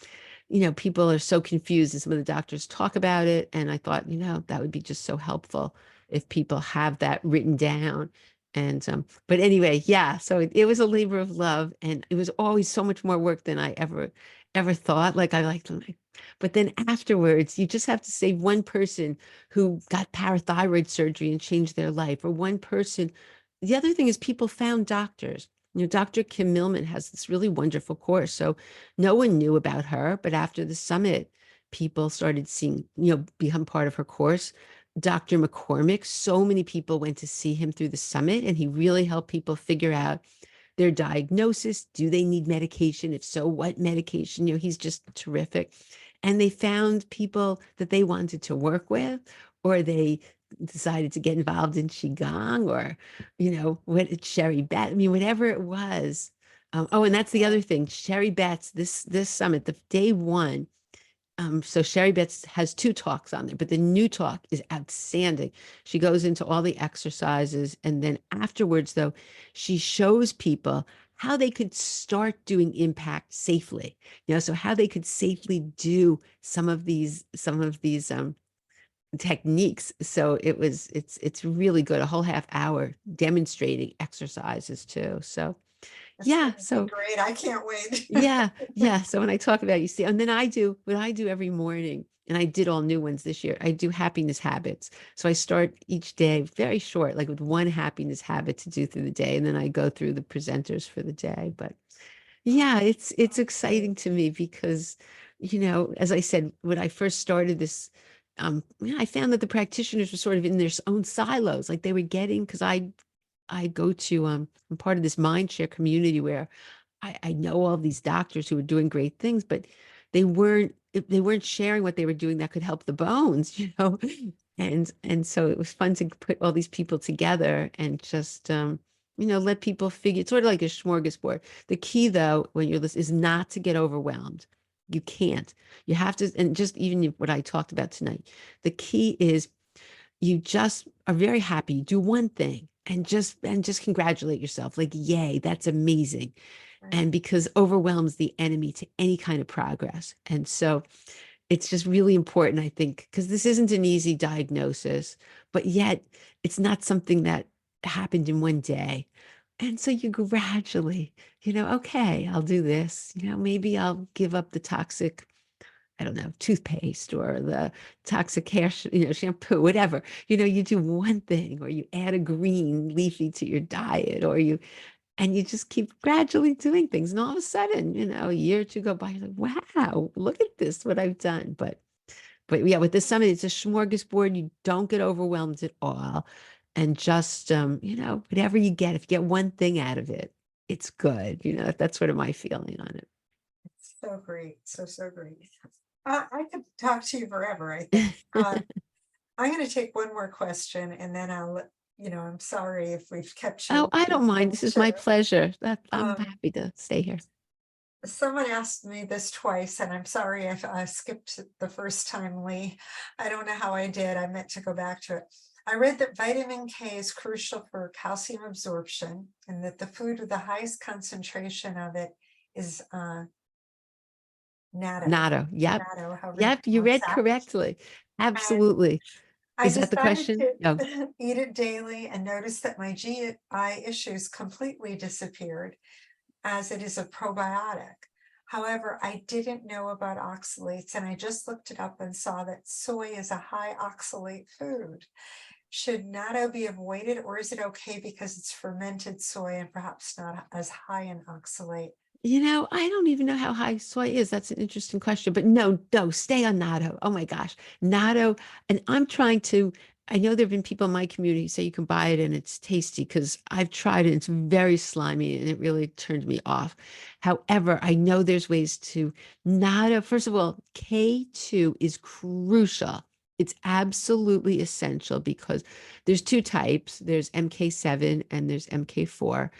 [SPEAKER 2] people are so confused and some of the doctors talk about it. And I thought, that would be just so helpful if people have that written down. And but anyway, yeah, so it was a labor of love, and it was always so much more work than I ever thought. Like I liked them. But then afterwards, you just have to save one person who got parathyroid surgery and changed their life, or one person. The other thing is people found doctors. Dr. Kim Millman has this really wonderful course. So no one knew about her, but after the summit, people started seeing, become part of her course. Dr. McCormick, so many people went to see him through the summit, and he really helped people figure out their diagnosis. Do they need medication? If so, what medication? He's just terrific. And they found people that they wanted to work with, or they decided to get involved in Qigong, or, what Sherry Bet, I mean, whatever it was. Oh, and that's the other thing. Sherry Betts, this summit, the day one, so Sherry Betts has 2 talks on there, but the new talk is outstanding. She goes into all the exercises, and then afterwards, though, she shows people how they could start doing impact safely. So how they could safely do some of these techniques. So it's really good. A whole half hour demonstrating exercises too. So
[SPEAKER 1] It's
[SPEAKER 2] yeah,
[SPEAKER 1] gonna be
[SPEAKER 2] so
[SPEAKER 1] great. I can't wait.
[SPEAKER 2] yeah, yeah. So when I talk about, you see, and then I do what I do every morning, and I did all new ones this year. I do happiness habits. So I start each day very short, like with one happiness habit to do through the day, and then I go through the presenters for the day. But
[SPEAKER 1] Oh,
[SPEAKER 2] yeah, it's
[SPEAKER 1] great.
[SPEAKER 2] exciting to me because, as I said, when I first started this, I found that the practitioners were sort of in their own silos, like they were getting, because I go to I'm part of this mindshare community where I know all these doctors who are doing great things, but they weren't sharing what they were doing that could help the bones, and so it was fun to put all these people together and just let people figure. It's sort of like a smorgasbord. The key though, when you're listening, is not to get overwhelmed. You can't. You have to, and just even what I talked about tonight, the key is you just are very happy, do one thing and just congratulate yourself, like, yay, that's amazing.
[SPEAKER 1] Right.
[SPEAKER 2] And because overwhelms the enemy to any kind of progress. And so it's just really important, I think, because this isn't an easy diagnosis, but yet it's not something that happened in one day. And so you gradually, okay, I'll do this. Maybe I'll give up the toxic, I don't know, toothpaste or the toxic hair, shampoo, whatever. You do one thing, or you add a green leafy to your diet, and you just keep gradually doing things. And all of a sudden, a year or two go by, you're like, wow, look at this, what I've done. But yeah, with the summit, it's a smorgasbord. You don't get overwhelmed at all. And just, whatever you get, if you get one thing out of it, it's good. That's sort of my feeling on it.
[SPEAKER 1] So great. So, so great. I could talk to you forever, I think. I'm going to take one more question and then I'm sorry if we've kept
[SPEAKER 2] Oh,
[SPEAKER 1] you
[SPEAKER 2] I don't mind.
[SPEAKER 1] on
[SPEAKER 2] This
[SPEAKER 1] the
[SPEAKER 2] is my
[SPEAKER 1] show.
[SPEAKER 2] pleasure. I'm
[SPEAKER 1] Um,
[SPEAKER 2] happy to stay here.
[SPEAKER 1] Someone asked me this twice, and I'm sorry if I skipped it the first time, Lee. I don't know how I did. I meant to go back to it. I read that vitamin K is crucial for calcium absorption and that the food with the highest concentration of it is natto.
[SPEAKER 2] Natto. Yep.
[SPEAKER 1] Natto, however you
[SPEAKER 2] Yep. You
[SPEAKER 1] pronounce
[SPEAKER 2] read
[SPEAKER 1] that.
[SPEAKER 2] correctly.
[SPEAKER 1] And
[SPEAKER 2] Absolutely.
[SPEAKER 1] I
[SPEAKER 2] Is that the
[SPEAKER 1] decided
[SPEAKER 2] question?
[SPEAKER 1] to
[SPEAKER 2] No.
[SPEAKER 1] eat it daily and noticed that my GI issues completely disappeared as it is a probiotic. However, I didn't know about oxalates and I just looked it up and saw that soy is a high oxalate food. Should natto be avoided or is it okay because it's fermented soy and perhaps not as high in oxalate?
[SPEAKER 2] I don't even know how high soy is. That's an interesting question. But no, no, stay on natto. Oh my gosh. Natto. And I know there have been people in my community who say you can buy it and it's tasty because I've tried it. It's very slimy and it really turned me off. However, I know there's ways to natto. First of all, K2 is crucial. It's absolutely essential because there's two types. There's MK7 and there's MK4.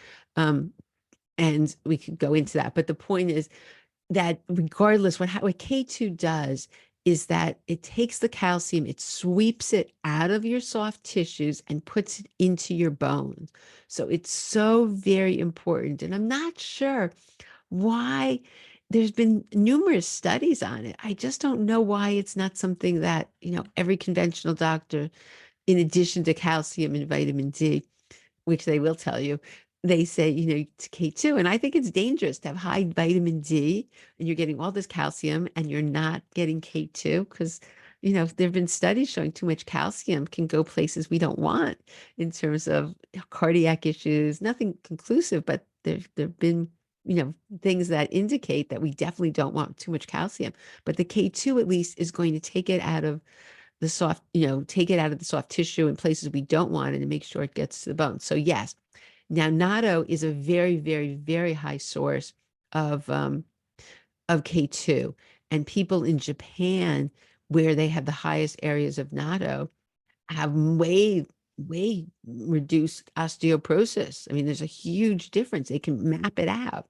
[SPEAKER 2] And we could go into that. But the point is that regardless, what K2 does is that it takes the calcium, it sweeps it out of your soft tissues and puts it into your bones. So it's so very important. And I'm not sure why there's been numerous studies on it. I just don't know why it's not something that, every conventional doctor, in addition to calcium and vitamin D, which they will tell you, they say, it's K2. And I think it's dangerous to have high vitamin D and you're getting all this calcium and you're not getting K2 because, there have been studies showing too much calcium can go places we don't want in terms of cardiac issues, nothing conclusive, but there've been, things that indicate that we definitely don't want too much calcium. But the K2 at least is going to take it out of the soft tissue in places we don't want it and make sure it gets to the bone. So yes, now natto is a very, very, very high source of K2, and people in Japan where they have the highest areas of natto have way, way reduced osteoporosis. I mean, there's a huge difference. They can map it out.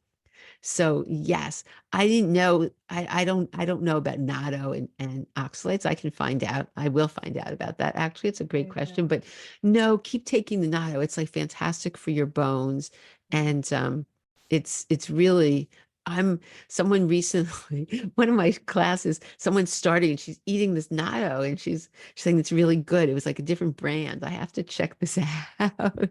[SPEAKER 2] So yes, I didn't know. I don't know about natto and oxalates. I can find out. I will find out about that. Actually, it's a great
[SPEAKER 1] There you
[SPEAKER 2] question.
[SPEAKER 1] go.
[SPEAKER 2] But no, keep taking the natto. It's like fantastic for your bones,
[SPEAKER 1] Mhm.
[SPEAKER 2] and it's really someone recently, one of my classes, someone started and she's eating this natto and she's saying it's really good. It was like a different brand. I have to check this out.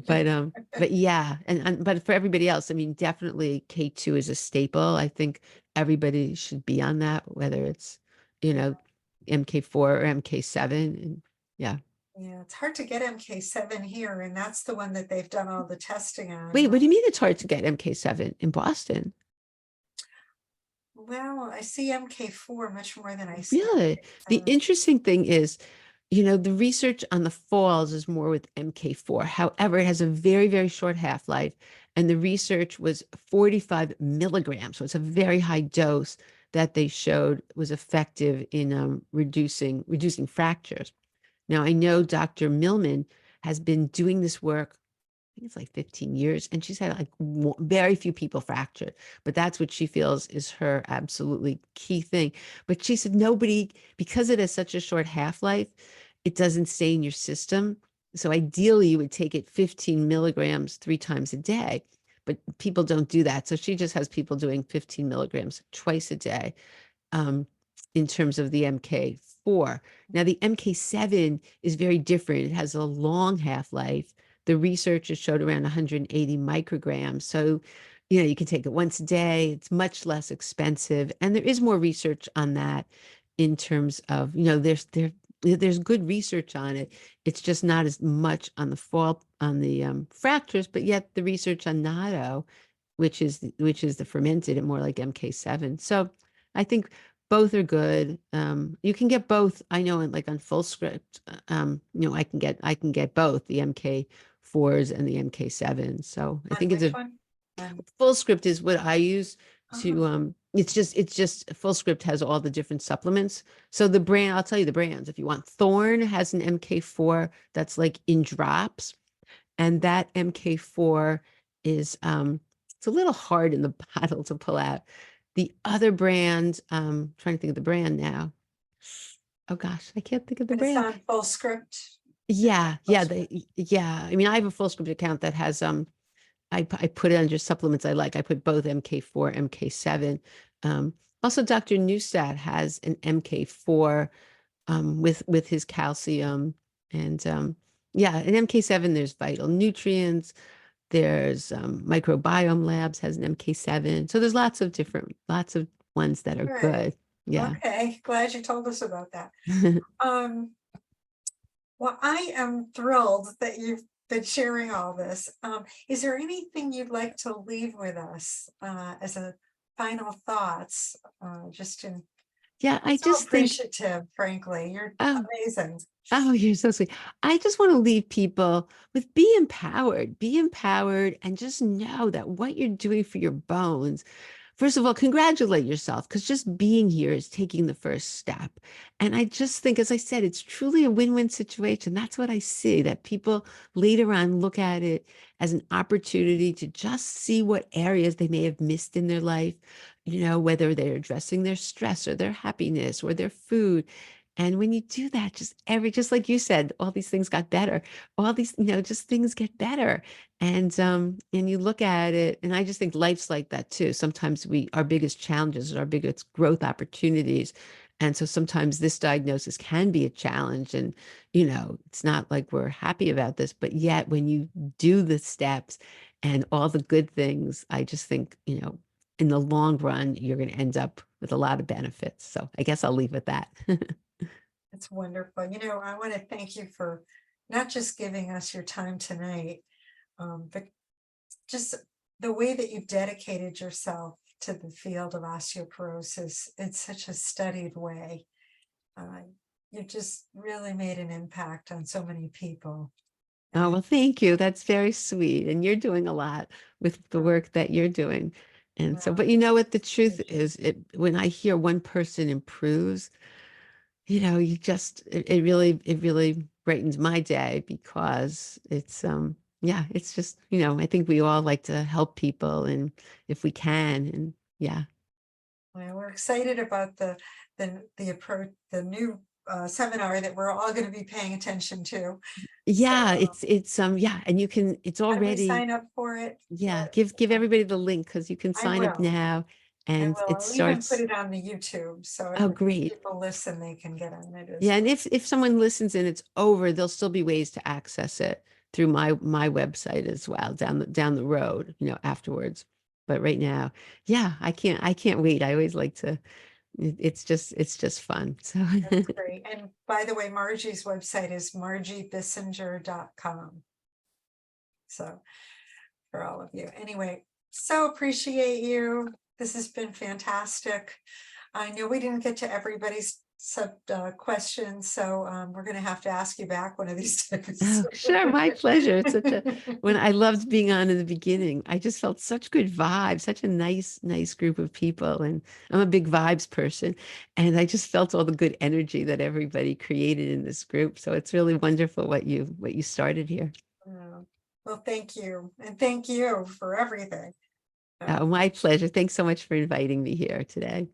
[SPEAKER 2] But yeah, but for everybody else, I mean, definitely K2 is a staple. I think everybody should be on that, whether it's, you know, MK4 or MK7. And yeah.
[SPEAKER 1] Yeah, it's hard to get MK7 here, and that's the one that they've done all the testing on.
[SPEAKER 2] Wait, what do you mean it's hard to get MK7 in Boston?
[SPEAKER 1] Well, I see MK4 much more than I see
[SPEAKER 2] Really? The
[SPEAKER 1] MK7.
[SPEAKER 2] interesting thing is, the research on the falls is more with MK4. However, it has a very, very short half-life, and the research was 45 milligrams. So it's a very high dose that they showed was effective in reducing fractures. Now, I know Dr. Millman has been doing this work, I think it's like 15 years, and she's had like very few people fractured, but that's what she feels is her absolutely key thing. But she said nobody, because it has such a short half-life, it doesn't stay in your system. So ideally, you would take it 15 milligrams 3 times a day, but people don't do that. So she just has people doing 15 milligrams twice a day um, in terms of the MK4. Now, the MK7 is very different. It has a long half-life. The research has showed around 180 micrograms. So, you can take it once a day. It's much less expensive. And there is more research on that in terms of, there's good research on it. It's just not as much on the fractures, but yet the research on natto, which is the fermented and more like MK7. So I think both are good. You can get both. I know, in like on full script, I can get both the MK4s and the MK7. So I
[SPEAKER 1] On
[SPEAKER 2] think it's
[SPEAKER 1] which
[SPEAKER 2] a
[SPEAKER 1] one? On,
[SPEAKER 2] full script is what I use
[SPEAKER 1] oh,
[SPEAKER 2] to it's just full script has all the different supplements. So the brand, I'll tell you the brands if you want. Thorn has an MK4 that's like in drops, and that MK4 is it's a little hard in the bottle to pull out. The other brand, trying to think of the brand now. Oh gosh, I can't think of the
[SPEAKER 1] but it's
[SPEAKER 2] brand.
[SPEAKER 1] on full script. It's on
[SPEAKER 2] Yeah,
[SPEAKER 1] full
[SPEAKER 2] yeah,
[SPEAKER 1] script.
[SPEAKER 2] yeah. I mean, I have a full script account that has I put it under supplements I like. I put both MK4, MK7. Um, Also, Dr. Neustadt has an MK4 with his calcium, and yeah, an MK7. There's Vital Nutrients. There's Microbiome Labs has an MK7. So there's lots of ones that are
[SPEAKER 1] All right.
[SPEAKER 2] good. Yeah.
[SPEAKER 1] Okay. Glad you told us about that. Um, well, I am thrilled that you've been sharing all this. Is there anything you'd like to leave with us as a final thoughts? Just in
[SPEAKER 2] Yeah, I
[SPEAKER 1] so
[SPEAKER 2] just think,
[SPEAKER 1] appreciative, frankly. You're
[SPEAKER 2] oh,
[SPEAKER 1] amazing.
[SPEAKER 2] oh, you're so sweet. I just want to leave people with be empowered, and just know that what you're doing for your bones, first of all, congratulate yourself, because just being here is taking the first step. And I just think, as I said, it's truly a win-win situation. That's what I see, that people later on look at it as an opportunity to just see what areas they may have missed in their life, whether they're addressing their stress or their happiness or their food. And when you do that, just like you said, all these things got better. All these, just things get better. And you look at it, and I just think life's like that too. Sometimes our biggest challenges are our biggest growth opportunities. And so sometimes this diagnosis can be a challenge. And, it's not like we're happy about this, but yet when you do the steps and all the good things, I just think, in the long run, you're going to end up with a lot of benefits. So I guess I'll leave it at that.
[SPEAKER 1] It's wonderful. I want to thank you for not just giving us your time tonight, but just the way that you dedicated yourself to the field of osteoporosis in such a studied way. Uh, you just really made an impact on so many people.
[SPEAKER 2] Oh,
[SPEAKER 1] And
[SPEAKER 2] well, thank you. That's very sweet. And you're doing a lot with the
[SPEAKER 1] uh,
[SPEAKER 2] work that you're doing. And so,
[SPEAKER 1] well,
[SPEAKER 2] but you know what the truth
[SPEAKER 1] thank you.
[SPEAKER 2] is, when I hear one person improves, it really brightens my day, because yeah, it's just, I think we all like to help people, and if we can, and yeah.
[SPEAKER 1] Well, we're excited about the approach, the new seminar that we're all going to be paying attention to.
[SPEAKER 2] Yeah,
[SPEAKER 1] So
[SPEAKER 2] yeah, and you can, it's
[SPEAKER 1] how do we
[SPEAKER 2] already,
[SPEAKER 1] sign up for it?
[SPEAKER 2] yeah,
[SPEAKER 1] What,
[SPEAKER 2] give everybody the link because you can
[SPEAKER 1] I
[SPEAKER 2] sign up
[SPEAKER 1] will.
[SPEAKER 2] now
[SPEAKER 1] I
[SPEAKER 2] and
[SPEAKER 1] will.
[SPEAKER 2] it
[SPEAKER 1] I'll even put
[SPEAKER 2] starts.
[SPEAKER 1] it on the YouTube, so
[SPEAKER 2] Oh,
[SPEAKER 1] if
[SPEAKER 2] great.
[SPEAKER 1] people listen, they can get on it as
[SPEAKER 2] Yeah, and
[SPEAKER 1] well.
[SPEAKER 2] if someone listens and it's over, there'll still be ways to access it through my website as well down the road, afterwards. But right now, yeah, I can't wait. I always like to. It's just fun. So
[SPEAKER 1] That's great. And by the way, Margie's website is margiebissinger.com. So for all of you. Anyway, so appreciate you. This has been fantastic. I know we didn't get to everybody's questions, so we're going to have to ask you back one of these days.
[SPEAKER 2] oh, sure, my pleasure. It's such a when I loved being on in the beginning. I just felt such good vibes, such a nice group of people, and I'm a big vibes person, and I just felt all the good energy that everybody created in this group. So it's really wonderful what you started here.
[SPEAKER 1] Oh, well, thank you. And thank you for everything.
[SPEAKER 2] Oh, my pleasure. Thanks so much for inviting me here today.